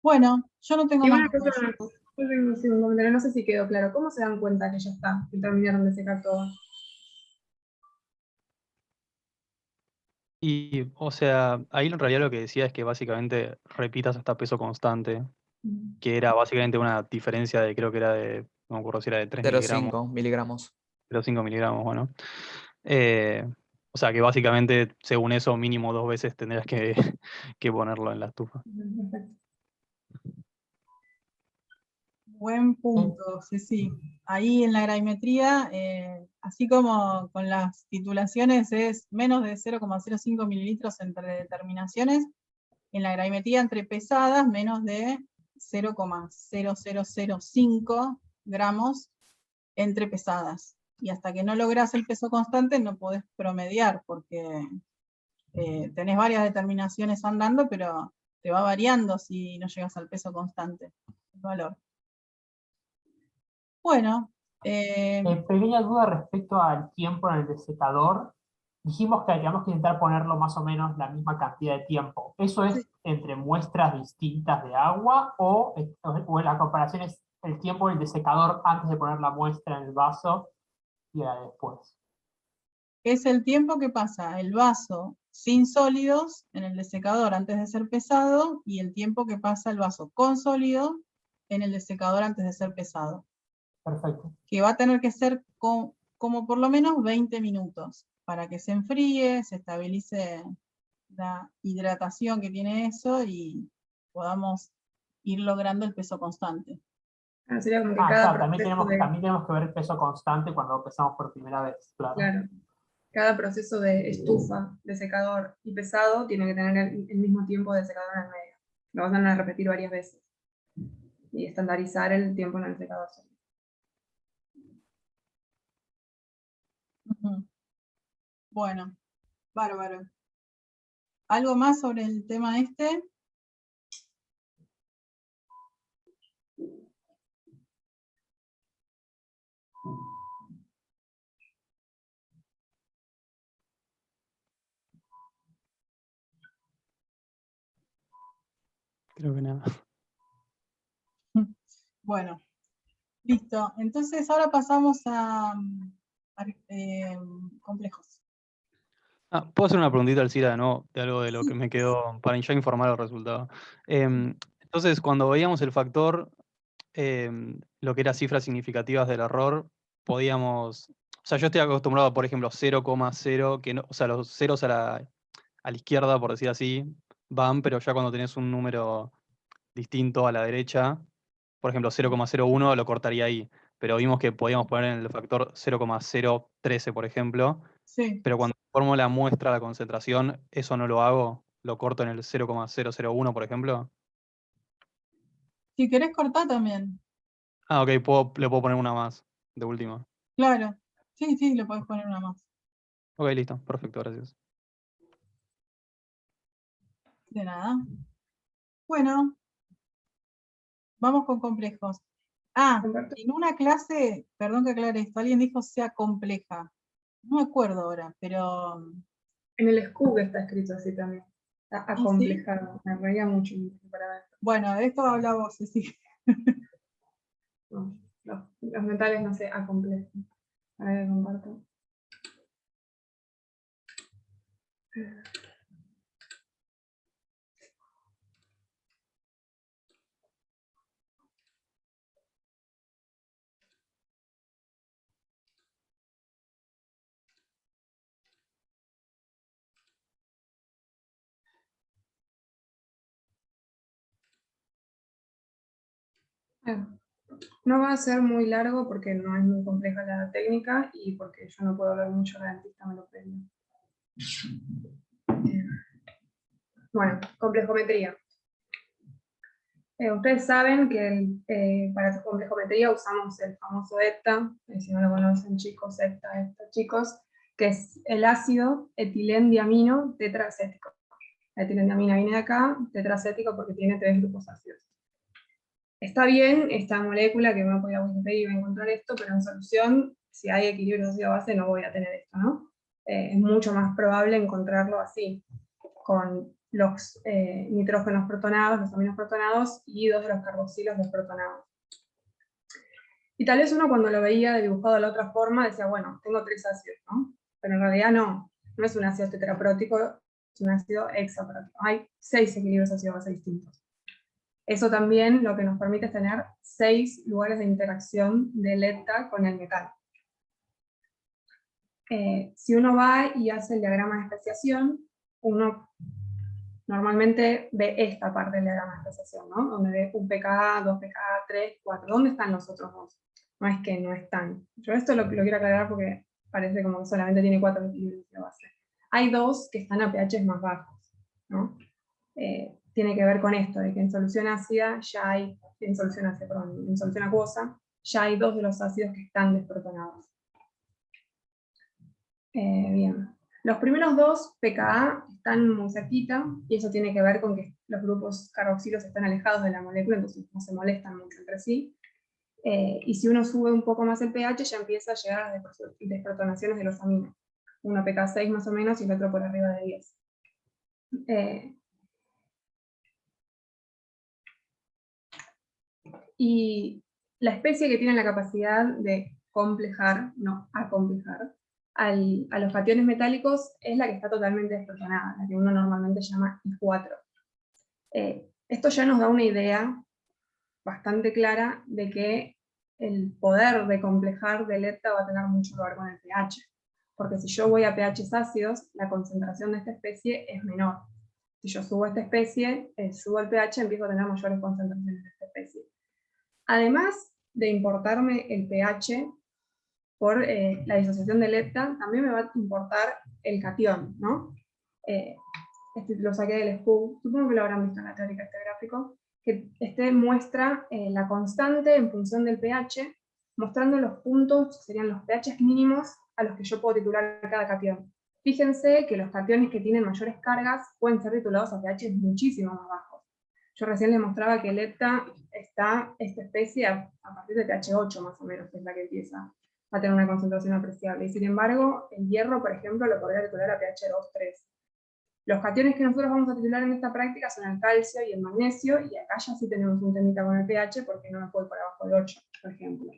Bueno, yo no tengo Y más una cosa, dudas. yo tengo sí, un comentario, no sé si quedó claro. ¿Cómo se dan cuenta que ya está, que terminaron de secar todo? y o sea, ahí en realidad lo que decía es que básicamente repitas hasta peso constante, que era básicamente una diferencia de, creo que era de, no me acuerdo si era de 3 miligramos, 0,5 miligramos. 0,5 miligramos, bueno. Eh, o sea que básicamente, según eso, mínimo 2 veces tendrías que, que ponerlo en la estufa. Perfecto. Buen punto, sí, sí. Ahí en la gravimetría, así como con las titulaciones es menos de 0,05 mililitros entre determinaciones, en la gravimetría entre pesadas menos de 0,0005 gramos entre pesadas. Y hasta que no logras el peso constante no podés promediar, porque tenés varias determinaciones andando, pero te va variando si no llegas al peso constante, el valor. Bueno, Pequeña duda respecto al tiempo en el desecador. Dijimos que habíamos que intentar ponerlo más o menos la misma cantidad de tiempo. ¿Eso es entre muestras distintas de agua o la comparación es el tiempo del desecador antes de poner la muestra en el vaso y la después? es el tiempo que pasa el vaso sin sólidos en el desecador antes de ser pesado y el tiempo que pasa el vaso con sólido en el desecador antes de ser pesado. Perfecto. Que va a tener que ser como por lo menos 20 minutos para que se enfríe, se estabilice la hidratación que tiene eso y podamos ir logrando el peso constante. Ah, sería como que Ah, cada claro, también proceso también tenemos que ver el peso constante cuando pesamos por primera vez, claro. claro, cada proceso de estufa, de secador y pesado tiene que tener el mismo tiempo de secador en el medio. Lo van a repetir varias veces y estandarizar el tiempo en el secador. Bueno, bárbaro. ¿Algo más sobre el tema este? Creo que nada. Bueno, listo. Entonces ahora pasamos a complejos. ¿Puedo hacer una preguntita al Cira, ¿no? De algo de lo que Sí. me quedó para ya informar el resultado? Entonces, cuando veíamos el factor, lo que era cifras significativas del error, podíamos. O sea, yo estoy acostumbrado, por ejemplo, 0,0, que no, o sea, los ceros a la izquierda, por decir así, van, pero ya cuando tenés un número distinto a la derecha, por ejemplo, 0,01 lo cortaría ahí. Pero vimos que podíamos poner en el factor 0,013, por ejemplo. Sí. Pero cuando formo la muestra, la concentración, eso no lo hago, lo corto en el 0,001, por ejemplo. Si querés cortar también. Ah, ok, le puedo poner una más, de última. Claro. Sí, sí, le podés poner una más. Ok, listo, perfecto, gracias. De nada. Bueno, vamos con complejos. En una clase, perdón que aclare esto, alguien dijo sea compleja. No me acuerdo ahora, pero... En el SCUG está escrito así también. Está ¿sí? acomplejado. Me reía mucho para ver. Bueno, de esto habla vos, sí. No, los mentales no sé, acomplejan. A ver, comparto. No va a ser muy largo porque no es muy compleja la técnica y porque yo no puedo hablar mucho, la dentista me lo pide. Bueno, complejometría. Ustedes saben que para su complejometría usamos el famoso EPTA, si no lo conocen chicos, EPTA, chicos, que es el ácido etilendiamino tetracético. La etilendiamina viene de acá, tetracético porque tiene 3 grupos ácidos. Está bien esta molécula que uno puede ir a Wikipedia y va a encontrar esto, pero en solución, si hay equilibrio ácido-base, no voy a tener esto, ¿no? Es mucho más probable encontrarlo así, con los nitrógenos protonados, los aminos protonados y 2 de los carboxilos desprotonados. Y tal vez uno cuando lo veía dibujado de la otra forma decía, bueno, tengo 3 ácidos, ¿no? Pero en realidad no es un ácido tetraprótico, es un ácido hexaprótico. Hay 6 equilibrios ácido-base distintos. Eso también lo que nos permite es tener 6 lugares de interacción del EPTA con el metal. Si uno va y hace el diagrama de especiación, uno normalmente ve esta parte del diagrama de especiación, ¿no? Donde ve un pKa, 2 pKa, 3, 4. ¿Dónde están los otros 2? No es que no están. Yo esto lo quiero aclarar porque parece como que solamente tiene 4 equilibrios de base. Hay 2 que están a pHs más bajos, ¿no? Tiene que ver con esto, de que en solución ácida ya hay, en solución acuosa, ya hay 2 de los ácidos que están desprotonados. Bien. Los primeros 2, pKa, están muy cerquita, y eso tiene que ver con que los grupos carboxilos están alejados de la molécula, entonces no se molestan mucho entre sí. Y si uno sube un poco más el pH, ya empieza a llegar a las desprotonaciones de los aminos. Uno pK 6 más o menos, y el otro por arriba de 10. Y la especie que tiene la capacidad de complejar, no acomplejar, a los cationes metálicos es la que está totalmente desprotonada, la que uno normalmente llama I4. Esto ya nos da una idea bastante clara de que el poder de complejar del EPTA va a tener mucho que ver con el pH. Porque si yo voy a pHs ácidos, la concentración de esta especie es menor. Si yo subo esta especie, subo el pH, empiezo a tener mayores concentraciones de esta especie. Además de importarme el pH por la disociación del EPTA, también me va a importar el catión, ¿no? Este lo saqué del SCUG, supongo que lo habrán visto en la teórica este gráfico, que este muestra la constante en función del pH, mostrando los puntos, serían los pHs mínimos a los que yo puedo titular cada catión. Fíjense que los cationes que tienen mayores cargas pueden ser titulados a pHs muchísimo más bajos. Yo recién les mostraba que el EPTA está, esta especie, a partir de pH 8 más o menos, que es la que empieza a tener una concentración apreciable. Y sin embargo, el hierro, por ejemplo, lo podría titular a pH 2, 3. Los cationes que nosotros vamos a titular en esta práctica son el calcio y el magnesio, y acá ya sí tenemos un temita con el pH porque no me puedo ir por abajo de 8, por ejemplo.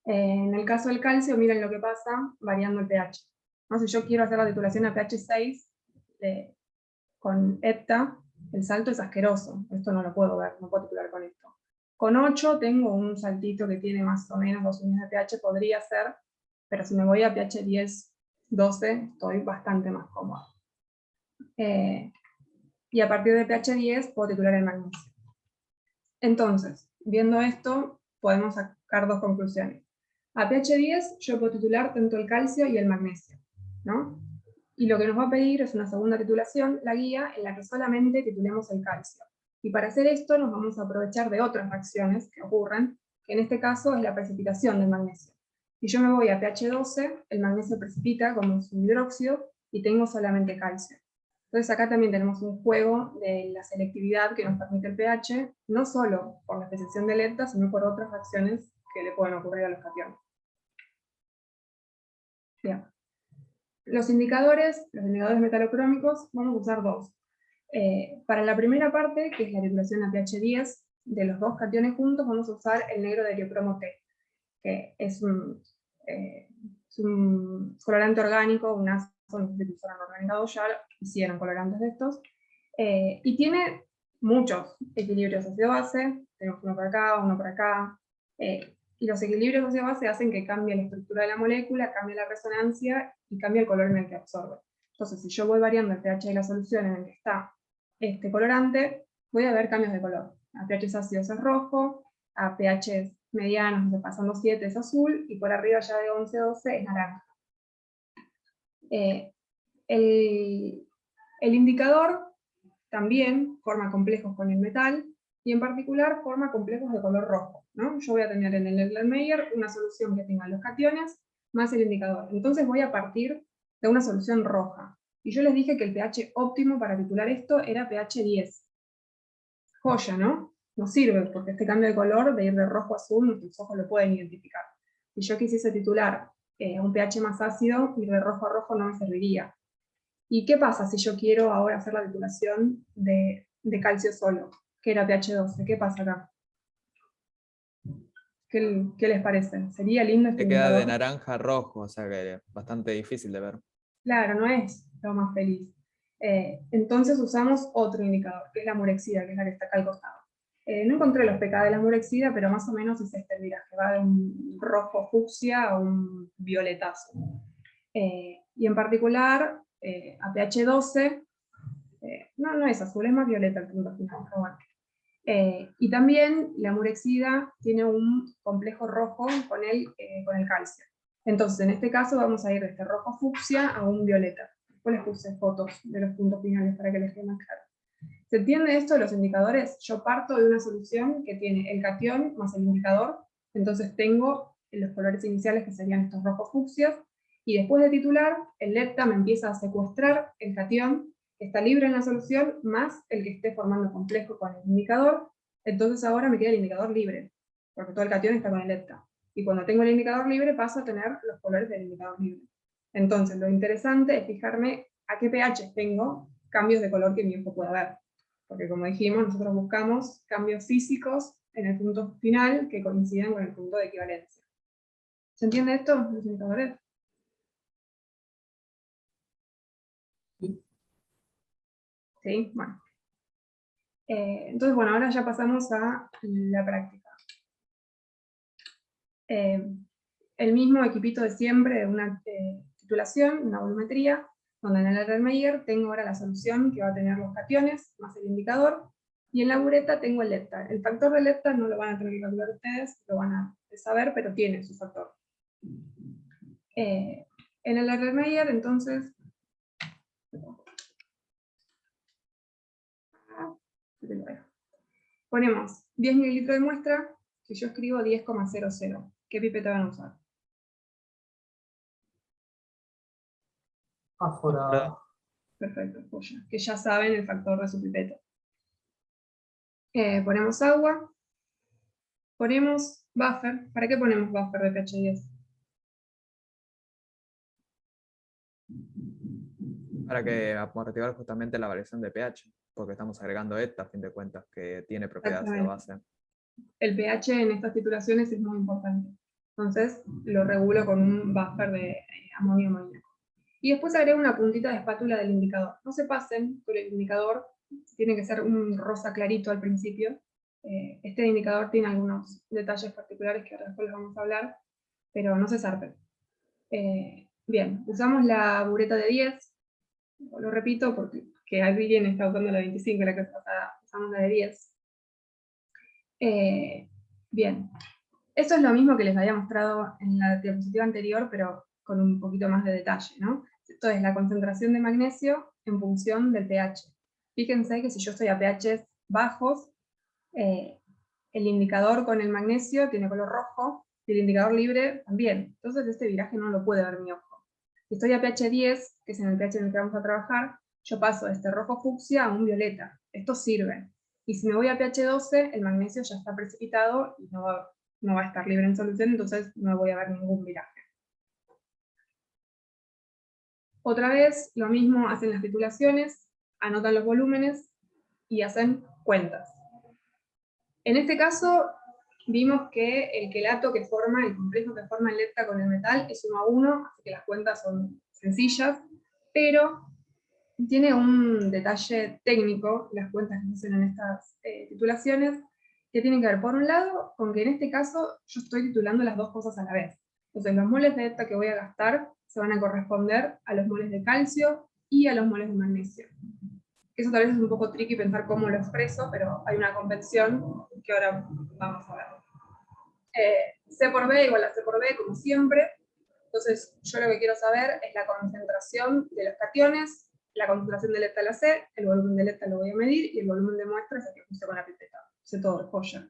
En el caso del calcio, miren lo que pasa variando el pH. ¿No? Si yo quiero hacer la titulación a pH 6 con hepta, el salto es asqueroso. Esto no lo puedo ver, no puedo titular con esto. Con 8 tengo un saltito que tiene más o menos 2 unidades de pH, podría ser, pero si me voy a pH 10, 12, estoy bastante más cómodo. Y a partir de pH 10 puedo titular el magnesio. Entonces, viendo esto, podemos sacar dos conclusiones. A pH 10 yo puedo titular tanto el calcio y el magnesio, ¿no? Y lo que nos va a pedir es una segunda titulación, la guía, en la que solamente titulemos el calcio. Y para hacer esto nos vamos a aprovechar de otras reacciones que ocurren, que en este caso es la precipitación del magnesio. Si yo me voy a pH 12, el magnesio precipita como un hidróxido y tengo solamente calcio. Entonces acá también tenemos un juego de la selectividad que nos permite el pH, no solo por la especiación de lepta, sino por otras reacciones que le pueden ocurrir a los cationes. Bien. Los indicadores metalocrómicos, vamos a usar dos. Para la primera parte, que es la titulación a pH 10, de los dos cationes juntos, vamos a usar el negro de eriocromo T, que es un colorante orgánico, un ácido, no sé si usaron organizado ya, hicieron colorantes de estos, y tiene muchos equilibrios ácido-base, tenemos uno por acá, y los equilibrios ácido-base hacen que cambie la estructura de la molécula, cambie la resonancia y cambie el color en el que absorbe. Entonces, si yo voy variando el pH de la solución en el que está este colorante, voy a ver cambios de color. A pH ácidos es rojo, a pH medianos, pasando 7 es azul, y por arriba ya de 11 a 12 es naranja. El indicador también forma complejos con el metal, y en particular forma complejos de color rojo, ¿no? Yo voy a tener en el Erlenmeyer una solución que tenga los cationes más el indicador. Entonces voy a partir de una solución roja. Y yo les dije que el pH óptimo para titular esto era pH 10. Joya, ¿no? No sirve, porque este cambio de color, de ir de rojo a azul, nuestros ojos lo pueden identificar. Si yo quisiese titular un pH más ácido, ir de rojo a rojo no me serviría. ¿Y qué pasa si yo quiero ahora hacer la titulación de calcio solo, que era pH 12? ¿Qué pasa acá? ¿Qué les parece? ¿Sería lindo este Te queda de indicador? naranja a rojo, o sea que es bastante difícil de ver. Claro, no es lo más feliz. Entonces usamos otro indicador, que es la murexida, que es la que está acá al costado. No encontré los pK de la murexida, pero más o menos es este, mira, que va de un rojo fucsia a un violetazo. Y en particular, a pH 12, no es azul, es más violeta el punto final, pero bueno. Y también la murexida tiene un complejo rojo con el calcio. Entonces, en este caso vamos a ir de este rojo fucsia a un violeta. Después les puse fotos de los puntos finales para que les quede más claro. ¿Se entiende esto de los indicadores? Yo parto de una solución que tiene el catión más el indicador, entonces tengo los colores iniciales que serían estos rojos fucsias, y después de titular, el lepta me empieza a secuestrar el catión que está libre en la solución, más el que esté formando complejo con el indicador. Entonces ahora me queda el indicador libre, porque todo el catión está con el lepta. Y cuando tengo el indicador libre paso a tener los colores del indicador libre. Entonces lo interesante es fijarme a qué pH tengo cambios de color que mi ojo pueda ver. Porque como dijimos, nosotros buscamos cambios físicos en el punto final que coincidan con el punto de equivalencia. ¿Se entiende esto, los indicadores? ¿Sí? Bueno. Entonces, bueno, ahora ya pasamos a la práctica. El mismo equipito de siempre, de una titulación, una volumetría, donde en el Erlenmeyer tengo ahora la solución que va a tener los cationes, más el indicador, y en la bureta tengo el lepta. El factor de lepta no lo van a tener que calcular ustedes, lo van a saber, pero tiene su factor. En el Erlenmeyer, entonces, ponemos 10 mililitros de muestra, si yo escribo 10,00, ¿qué pipeta van a usar? Afuera. Perfecto, joya. Que ya saben el factor de su pipeta. Ponemos agua. Ponemos buffer. ¿Para qué ponemos buffer de pH 10? Para que amortiguar justamente la variación de pH, porque estamos agregando ETA a fin de cuentas, que tiene propiedades de base. El pH en estas titulaciones es muy importante. Entonces lo regulo con un buffer de amonio amoníaco. Y después agrego una puntita de espátula del indicador. No se pasen por el indicador, tiene que ser un rosa clarito al principio. Este indicador tiene algunos detalles particulares que ahora después les vamos a hablar, pero no se zarpen. Bien, usamos la bureta de 10, lo repito porque alguien está usando la 25, la que usamos la de 10. Bien, esto es lo mismo que les había mostrado en la diapositiva anterior, pero con un poquito más de detalle, ¿no? Esto es la concentración de magnesio en función del pH. Fíjense que si yo estoy a pH bajos, el indicador con el magnesio tiene color rojo, y el indicador libre también. Entonces este viraje no lo puede ver mi ojo. Si estoy a pH 10, que es en el pH en el que vamos a trabajar, yo paso de este rojo fucsia a un violeta. Esto sirve. Y si me voy a pH 12, el magnesio ya está precipitado y no va a estar libre en solución, entonces no voy a ver ningún viraje. Otra vez, lo mismo hacen las titulaciones, anotan los volúmenes y hacen cuentas. En este caso, vimos que el quelato que forma, el complejo que forma el ETA con el metal es 1 a 1, así que las cuentas son sencillas, pero tiene un detalle técnico, las cuentas que se hacen en estas titulaciones, que tienen que ver, por un lado, con que en este caso yo estoy titulando las dos cosas a la vez. Entonces los moles de ETA que voy a gastar se van a corresponder a los moles de calcio y a los moles de magnesio. Eso tal vez es un poco tricky pensar cómo lo expreso, pero hay una convención que ahora vamos a ver. C por B igual a C por B, como siempre. Entonces yo lo que quiero saber es la concentración de los cationes, la concentración del ETA a la C, el volumen del ETA lo voy a medir, y el volumen de muestra es el que puse con la pipeta. Hice todo de joya.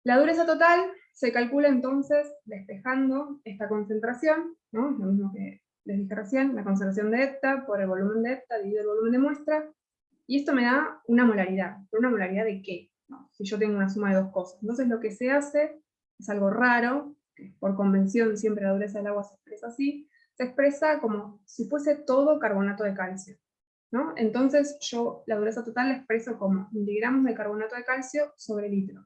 La dureza total se calcula entonces despejando esta concentración, ¿no? Lo mismo que les dije recién, la concentración de ETA por el volumen de ETA dividido el volumen de muestra, y esto me da una molaridad. ¿Pero una molaridad de qué? No, si yo tengo una suma de dos cosas. Entonces lo que se hace es algo raro, que por convención siempre la dureza del agua se expresa así, se expresa como si fuese todo carbonato de calcio, ¿no? Entonces yo la dureza total la expreso como miligramos de carbonato de calcio sobre litro.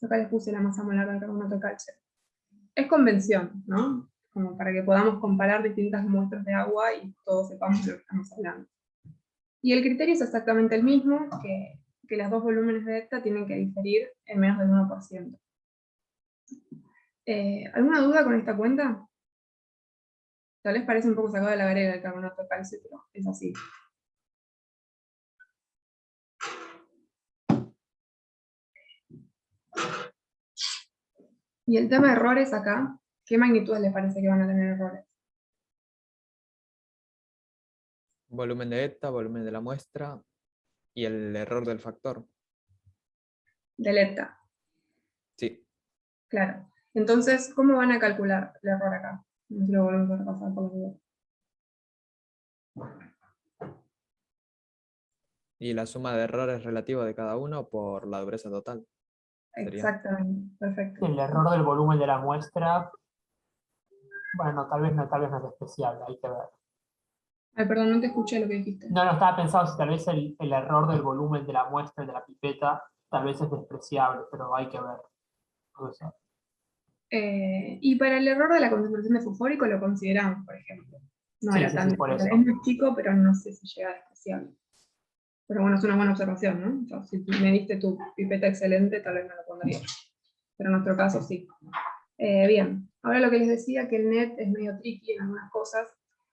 Acá les puse la masa molar de carbonato de calcio. Es convención, ¿no? Como para que podamos comparar distintas muestras de agua y todos sepamos de lo que estamos hablando. Y el criterio es exactamente el mismo, que los dos volúmenes de ETA tienen que diferir en menos del 1%. ¿Alguna duda con esta cuenta? Tal vez parece un poco sacado de la varega el carbonato de calcio, pero es así. Y el tema de errores acá, ¿qué magnitudes les parece que van a tener errores? Volumen de ETA, volumen de la muestra y el error del factor. Del ETA. Sí. Claro. Entonces, ¿cómo van a calcular el error acá? No sé si lo volvemos a repasar por los videos. Y la suma de errores relativa de cada uno por la dureza total. Sería. Exactamente, perfecto. El error del volumen de la muestra, bueno, tal vez no es despreciable, hay que ver. Ay, perdón, no te escuché lo que dijiste. No, estaba pensando si tal vez el error del volumen de la muestra de la pipeta tal vez es despreciable, pero hay que ver. O sea, Y para el error de la concentración de fosfórico lo consideramos, por ejemplo. No Sí, era sí, tan sí, por eso. es muy chico, pero no sé si llega a despreciable. Pero bueno, es una buena observación, ¿no? O sea, si me diste tu pipeta excelente, tal vez no lo pondría. Pero en nuestro caso sí. Bien, ahora lo que les decía, que el net es medio tricky en algunas cosas.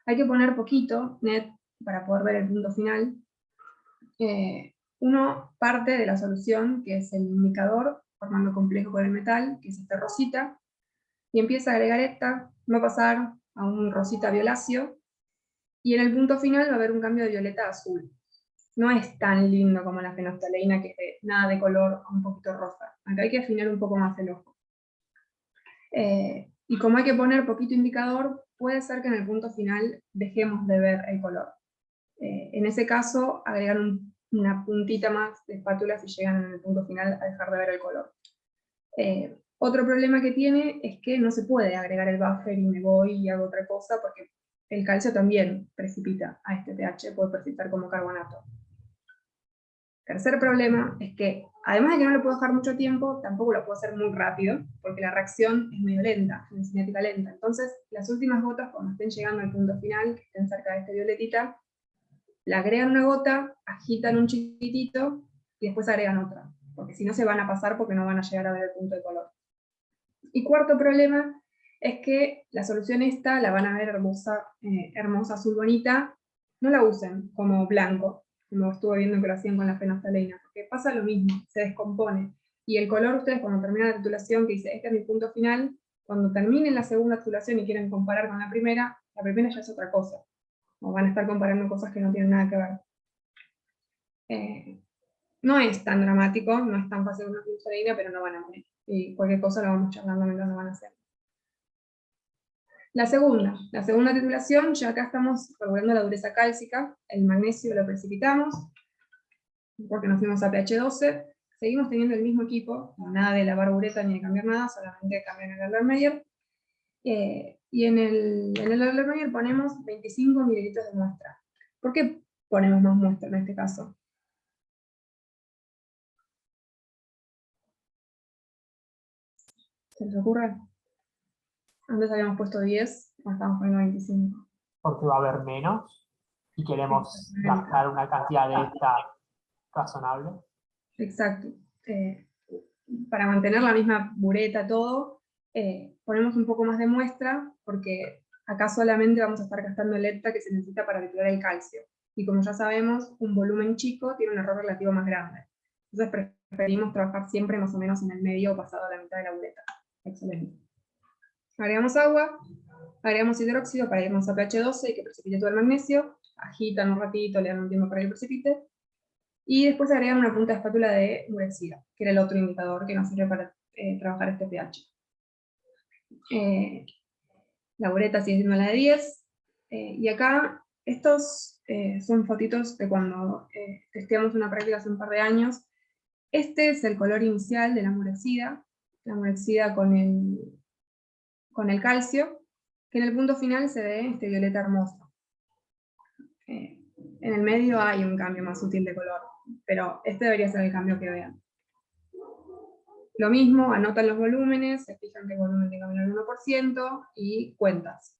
Hay que poner poquito net para poder ver el punto final. Uno parte de la solución, que es el indicador, formando complejo con el metal, que es este rosita, y empieza a agregar esta, va a pasar a un rosita violáceo, y en el punto final va a haber un cambio de violeta a azul. No es tan lindo como la fenolftaleína, que es de nada de color a un poquito rosa. Acá hay que afinar un poco más el ojo. Y como hay que poner poquito indicador, puede ser que en el punto final dejemos de ver el color. En ese caso, agregar una puntita más de espátula si llegan en el punto final a dejar de ver el color. Otro problema que tiene es que no se puede agregar el buffer y me voy y hago otra cosa, porque el calcio también precipita a este pH, puede precipitar como carbonato. Tercer problema es que, además de que no lo puedo dejar mucho tiempo, tampoco lo puedo hacer muy rápido, porque la reacción es medio lenta, es cinética lenta. Entonces, las últimas gotas, cuando estén llegando al punto final, que estén cerca de este violetita, le agregan una gota, agitan un chiquitito, y después agregan otra, porque si no se van a pasar porque no van a llegar a ver el punto de color. Y cuarto problema es que la solución esta la van a ver hermosa, hermosa azul bonita, no la usen como blanco, como estuve viendo que lo hacían con la fenolftalina, porque pasa lo mismo, se descompone. Y el color, ustedes cuando terminan la titulación, que dice, este es mi punto final, cuando terminen la segunda titulación y quieren comparar con la primera ya es otra cosa. O van a estar comparando cosas que no tienen nada que ver. No es tan dramático, no es tan fácil una fenolftalina, pero no van a morir. Y cualquier cosa la vamos charlando mientras lo van a hacer. La segunda titulación, ya acá estamos regulando la dureza cálcica, el magnesio lo precipitamos, porque nos fuimos a pH 12, seguimos teniendo el mismo equipo, no nada de lavar bureta ni de cambiar nada, solamente cambiar el Erlenmeyer, y en el Erlenmeyer ponemos 25 mililitros de muestra. ¿Por qué ponemos más muestra en este caso? ¿Se les ocurre? Antes habíamos puesto 10, ahora estamos poniendo 25. Porque va a haber menos y queremos gastar una cantidad de esta razonable. Exacto. Para mantener la misma bureta, todo, ponemos un poco más de muestra, porque acá solamente vamos a estar gastando el hepta que se necesita para triturar el calcio. Y como ya sabemos, un volumen chico tiene un error relativo más grande. Entonces preferimos trabajar siempre más o menos en el medio o pasado a la mitad de la bureta. Excelente. Agregamos agua, agregamos hidróxido para irnos a pH 12 y que precipite todo el magnesio, agitan un ratito, le dan un tiempo para que precipite, y después agregan una punta de espátula de murexida, que era el otro indicador que nos sirve para trabajar este pH. La bureta sigue siendo la de 10, y acá estos son fotitos de cuando testeamos una práctica hace un par de años. Este es el color inicial de la murexida con el calcio, que en el punto final se ve este violeta hermoso. En el medio hay un cambio más sutil de color, pero este debería ser el cambio que vean. Lo mismo, anotan los volúmenes, se fijan que el volumen tenga menos del 1% y cuentas.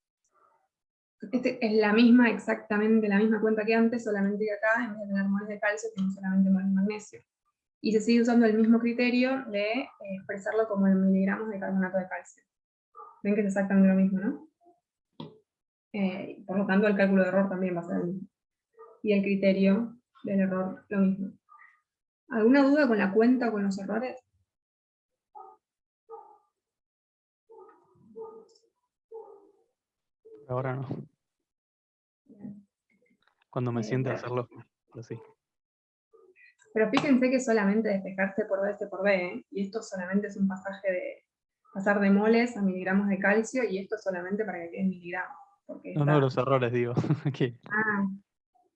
Este es exactamente la misma cuenta que antes, solamente que acá, en vez de tener moles de calcio, tenemos solamente moles de magnesio. Y se sigue usando el mismo criterio de expresarlo como en miligramos de carbonato de calcio. Ven que es exactamente lo mismo, ¿no? Por lo tanto, el cálculo de error también va a ser el mismo. Y el criterio del error, lo mismo. ¿Alguna duda con la cuenta o con los errores? Ahora no. Cuando me siente a hacerlo, así. Pero fíjense que solamente despejarse por B por B, ¿eh? Y esto solamente es un pasaje de pasar de moles a miligramos de calcio, y esto solamente para que queden miligramos. Porque No, los errores, digo.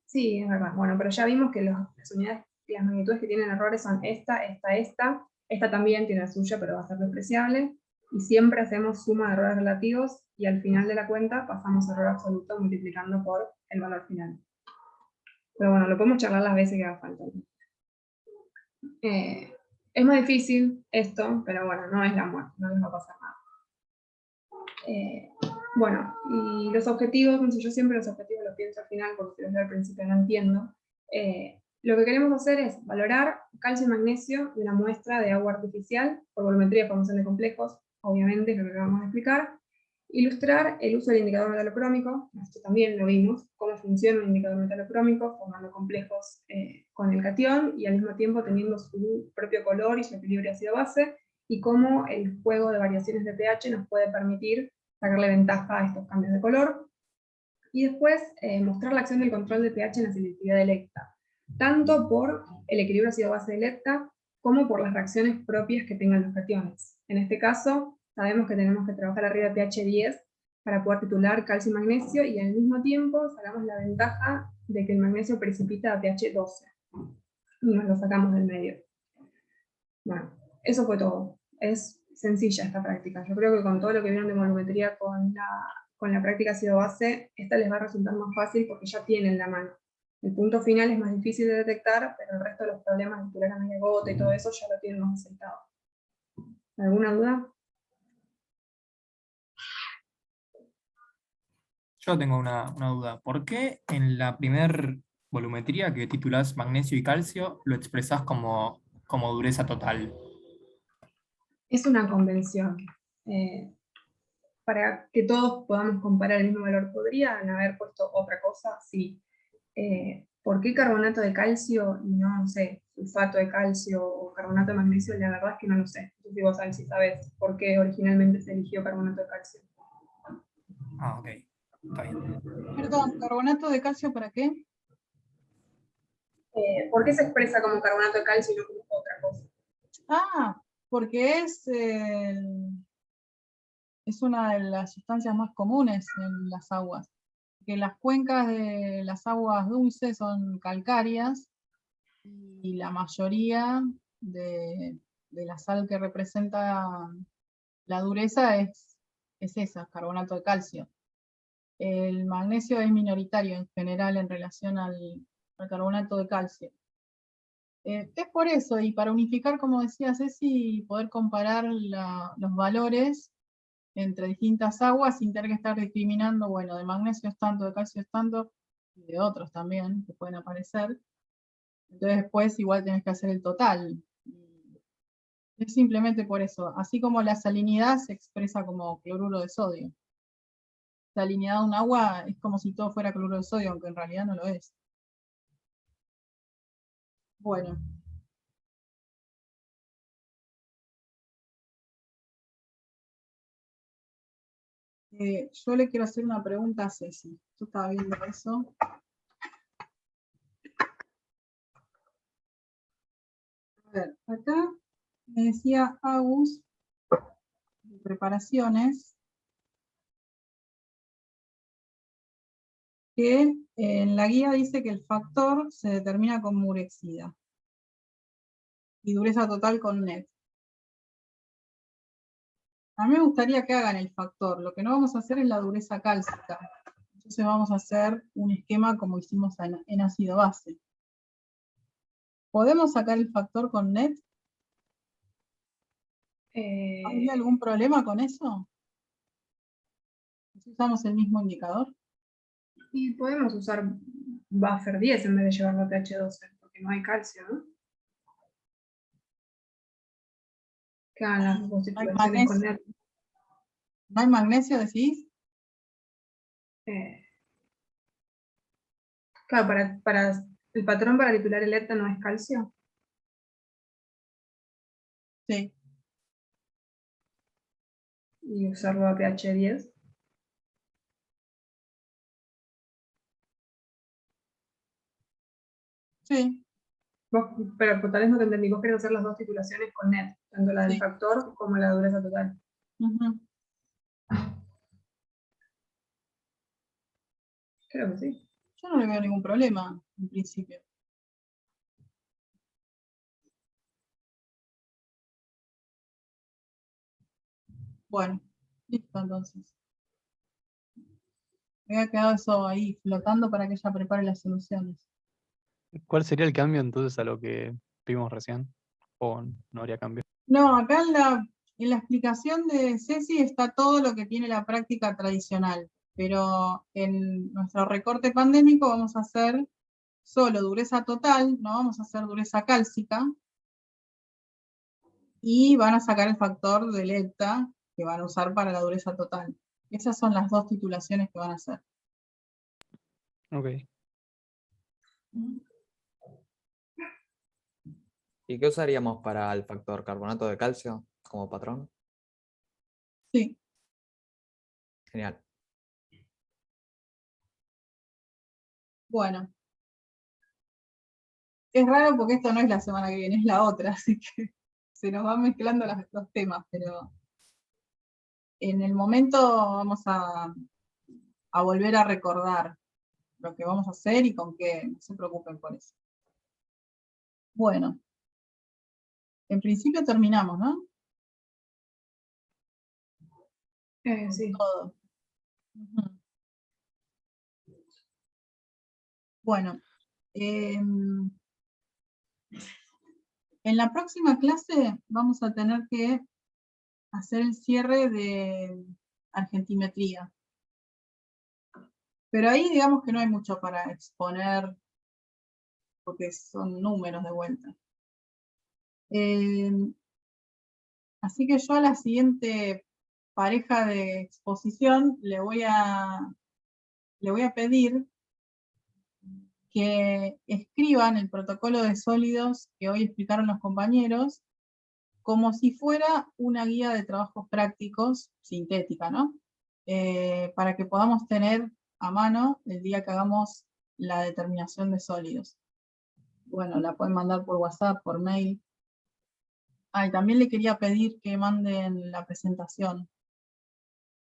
Sí, es verdad. Bueno, pero ya vimos que las unidades y las magnitudes que tienen errores son esta. Esta también tiene la suya, pero va a ser despreciable. Y siempre hacemos suma de errores relativos, y al final de la cuenta pasamos error absoluto multiplicando por el valor final. Pero bueno, lo podemos charlar las veces que haga falta. Es más difícil esto, pero bueno, no es la muerte, no les va a pasar nada. Bueno, y los objetivos, yo siempre los objetivos los pienso al final, porque si los leo al principio no entiendo. Lo que queremos hacer es valorar calcio y magnesio de una muestra de agua artificial por volumetría de formación de complejos, obviamente, que es lo que vamos a explicar. Ilustrar el uso del indicador metalocrómico, esto también lo vimos, cómo funciona un indicador metalocrómico, formando complejos con el catión, y al mismo tiempo teniendo su propio color y su equilibrio ácido-base, y cómo el juego de variaciones de pH nos puede permitir sacarle ventaja a estos cambios de color. Y después mostrar la acción del control de pH en la selectividad del hepta, tanto por el equilibrio ácido-base del hepta, como por las reacciones propias que tengan los cationes. En este caso, sabemos que tenemos que trabajar arriba de pH 10 para poder titular calcio y magnesio, y al mismo tiempo sacamos la ventaja de que el magnesio precipita a pH 12. Y nos lo sacamos del medio. Bueno, eso fue todo. Es sencilla esta práctica. Yo creo que con todo lo que vieron de volumetría con con la práctica ácido-base, esta les va a resultar más fácil porque ya tienen la mano. El punto final es más difícil de detectar, pero el resto de los problemas de titular a media gota y todo eso ya lo tienen más aceitado. ¿Alguna duda? Yo tengo una duda. ¿Por qué en la primer volumetría que titulás magnesio y calcio lo expresás como dureza total? Es una convención. Para que todos podamos comparar el mismo valor, ¿podrían haber puesto otra cosa? Sí. ¿Por qué carbonato de calcio y no sé, sulfato de calcio o carbonato de magnesio? La verdad es que no lo sé. No sé si vos, Alci, sabés por qué originalmente se eligió carbonato de calcio. Ah, ok. Está bien. Perdón, ¿carbonato de calcio para qué? ¿Por qué se expresa como carbonato de calcio y no como otra cosa? Ah, porque es una de las sustancias más comunes en las aguas. Que las cuencas de las aguas dulces son calcáreas y la mayoría de la sal que representa la dureza es esa, carbonato de calcio. El magnesio es minoritario en general en relación al carbonato de calcio. Es por eso, y para unificar, como decía Ceci, poder comparar los valores entre distintas aguas sin tener que estar discriminando, bueno, de magnesio es tanto, de calcio es tanto, y de otros también que pueden aparecer. Entonces después igual tenés que hacer el total. Es simplemente por eso. Así como la salinidad se expresa como cloruro de sodio. Salinidad de un agua es como si todo fuera cloruro de sodio, aunque en realidad no lo es. Bueno. Yo le quiero hacer una pregunta a Ceci. Yo estaba viendo eso. A ver, acá me decía Agus, de preparaciones, que en la guía dice que el factor se determina con murexida y dureza total con net. A mí me gustaría que hagan el factor. Lo que no vamos a hacer es la dureza cálcica. Entonces vamos a hacer un esquema como hicimos en ácido base. ¿Podemos sacar el factor con net? ¿Hay algún problema con eso? ¿Usamos el mismo indicador? Y podemos usar buffer 10 en vez de llevarlo a pH 12, porque no hay calcio, ¿no? Que hagan las dos ¿No hay titulaciones con magnesio? net. ¿No hay magnesio, decís? Claro, para el patrón para titular el ETA no es calcio. Sí. Y usarlo a pH 10. Sí. Pero tal vez no te entendí, vos querés hacer las dos titulaciones con net, tanto la del Sí. factor como la dureza total. Uh-huh. Creo que sí. Yo no le veo ningún problema, en principio. Bueno, listo entonces. Me había quedado eso ahí flotando para que ella prepare las soluciones. ¿Cuál sería el cambio entonces a lo que vimos recién? ¿O no habría cambio? No, acá en la explicación de Ceci está todo lo que tiene la práctica tradicional, pero en nuestro recorte pandémico vamos a hacer solo dureza total, no vamos a hacer dureza cálcica, y van a sacar el factor del ETA que van a usar para la dureza total. Esas son las dos titulaciones que van a hacer. Ok. ¿Y qué usaríamos para el factor carbonato de calcio como patrón? Sí. Genial. Bueno. Es raro porque esto no es la semana que viene, es la otra, así que se nos van mezclando los temas, pero en el momento vamos a volver a recordar lo que vamos a hacer y con qué, no se preocupen por eso. Bueno, en principio terminamos, ¿no? Sí. Todo. Ujú. Bueno, en la próxima clase vamos a tener que hacer el cierre de argentimetría. Pero ahí digamos que no hay mucho para exponer, porque son números de vuelta. Así que yo a la siguiente pareja de exposición le voy a pedir que escriban el protocolo de sólidos que hoy explicaron los compañeros, como si fuera una guía de trabajos prácticos, sintética, ¿no? Para que podamos tener a mano el día que hagamos la determinación de sólidos. Bueno, la pueden mandar por WhatsApp, por mail. Ah, y también le quería pedir que manden la presentación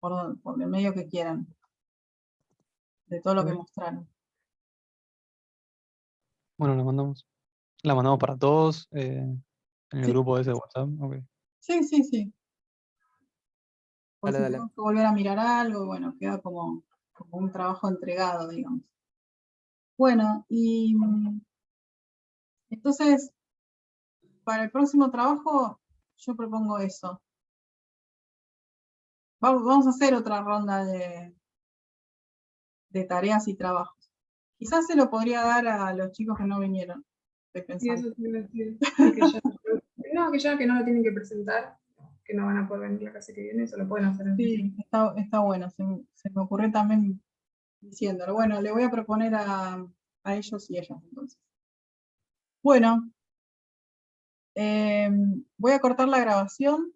por el medio que quieran, de todo lo que mostraron. Bueno, la mandamos. La mandamos para todos en el Sí. grupo ese de WhatsApp. Ok. Sí, sí, sí. Por Dale, si dale. tengo que volver a mirar algo, bueno, queda como un trabajo entregado, digamos. Bueno, y entonces, para el próximo trabajo, yo propongo eso. Vamos a hacer otra ronda de tareas y trabajos. Quizás se lo podría dar a los chicos que no vinieron. Estoy Y pensando. eso te iba a decir. Sí, que no lo tienen que presentar, que no van a poder venir la clase que viene, eso lo pueden hacer en Sí, está bueno. Se me ocurrió también diciéndolo. Bueno, le voy a proponer a ellos y ellas entonces. Bueno, voy a cortar la grabación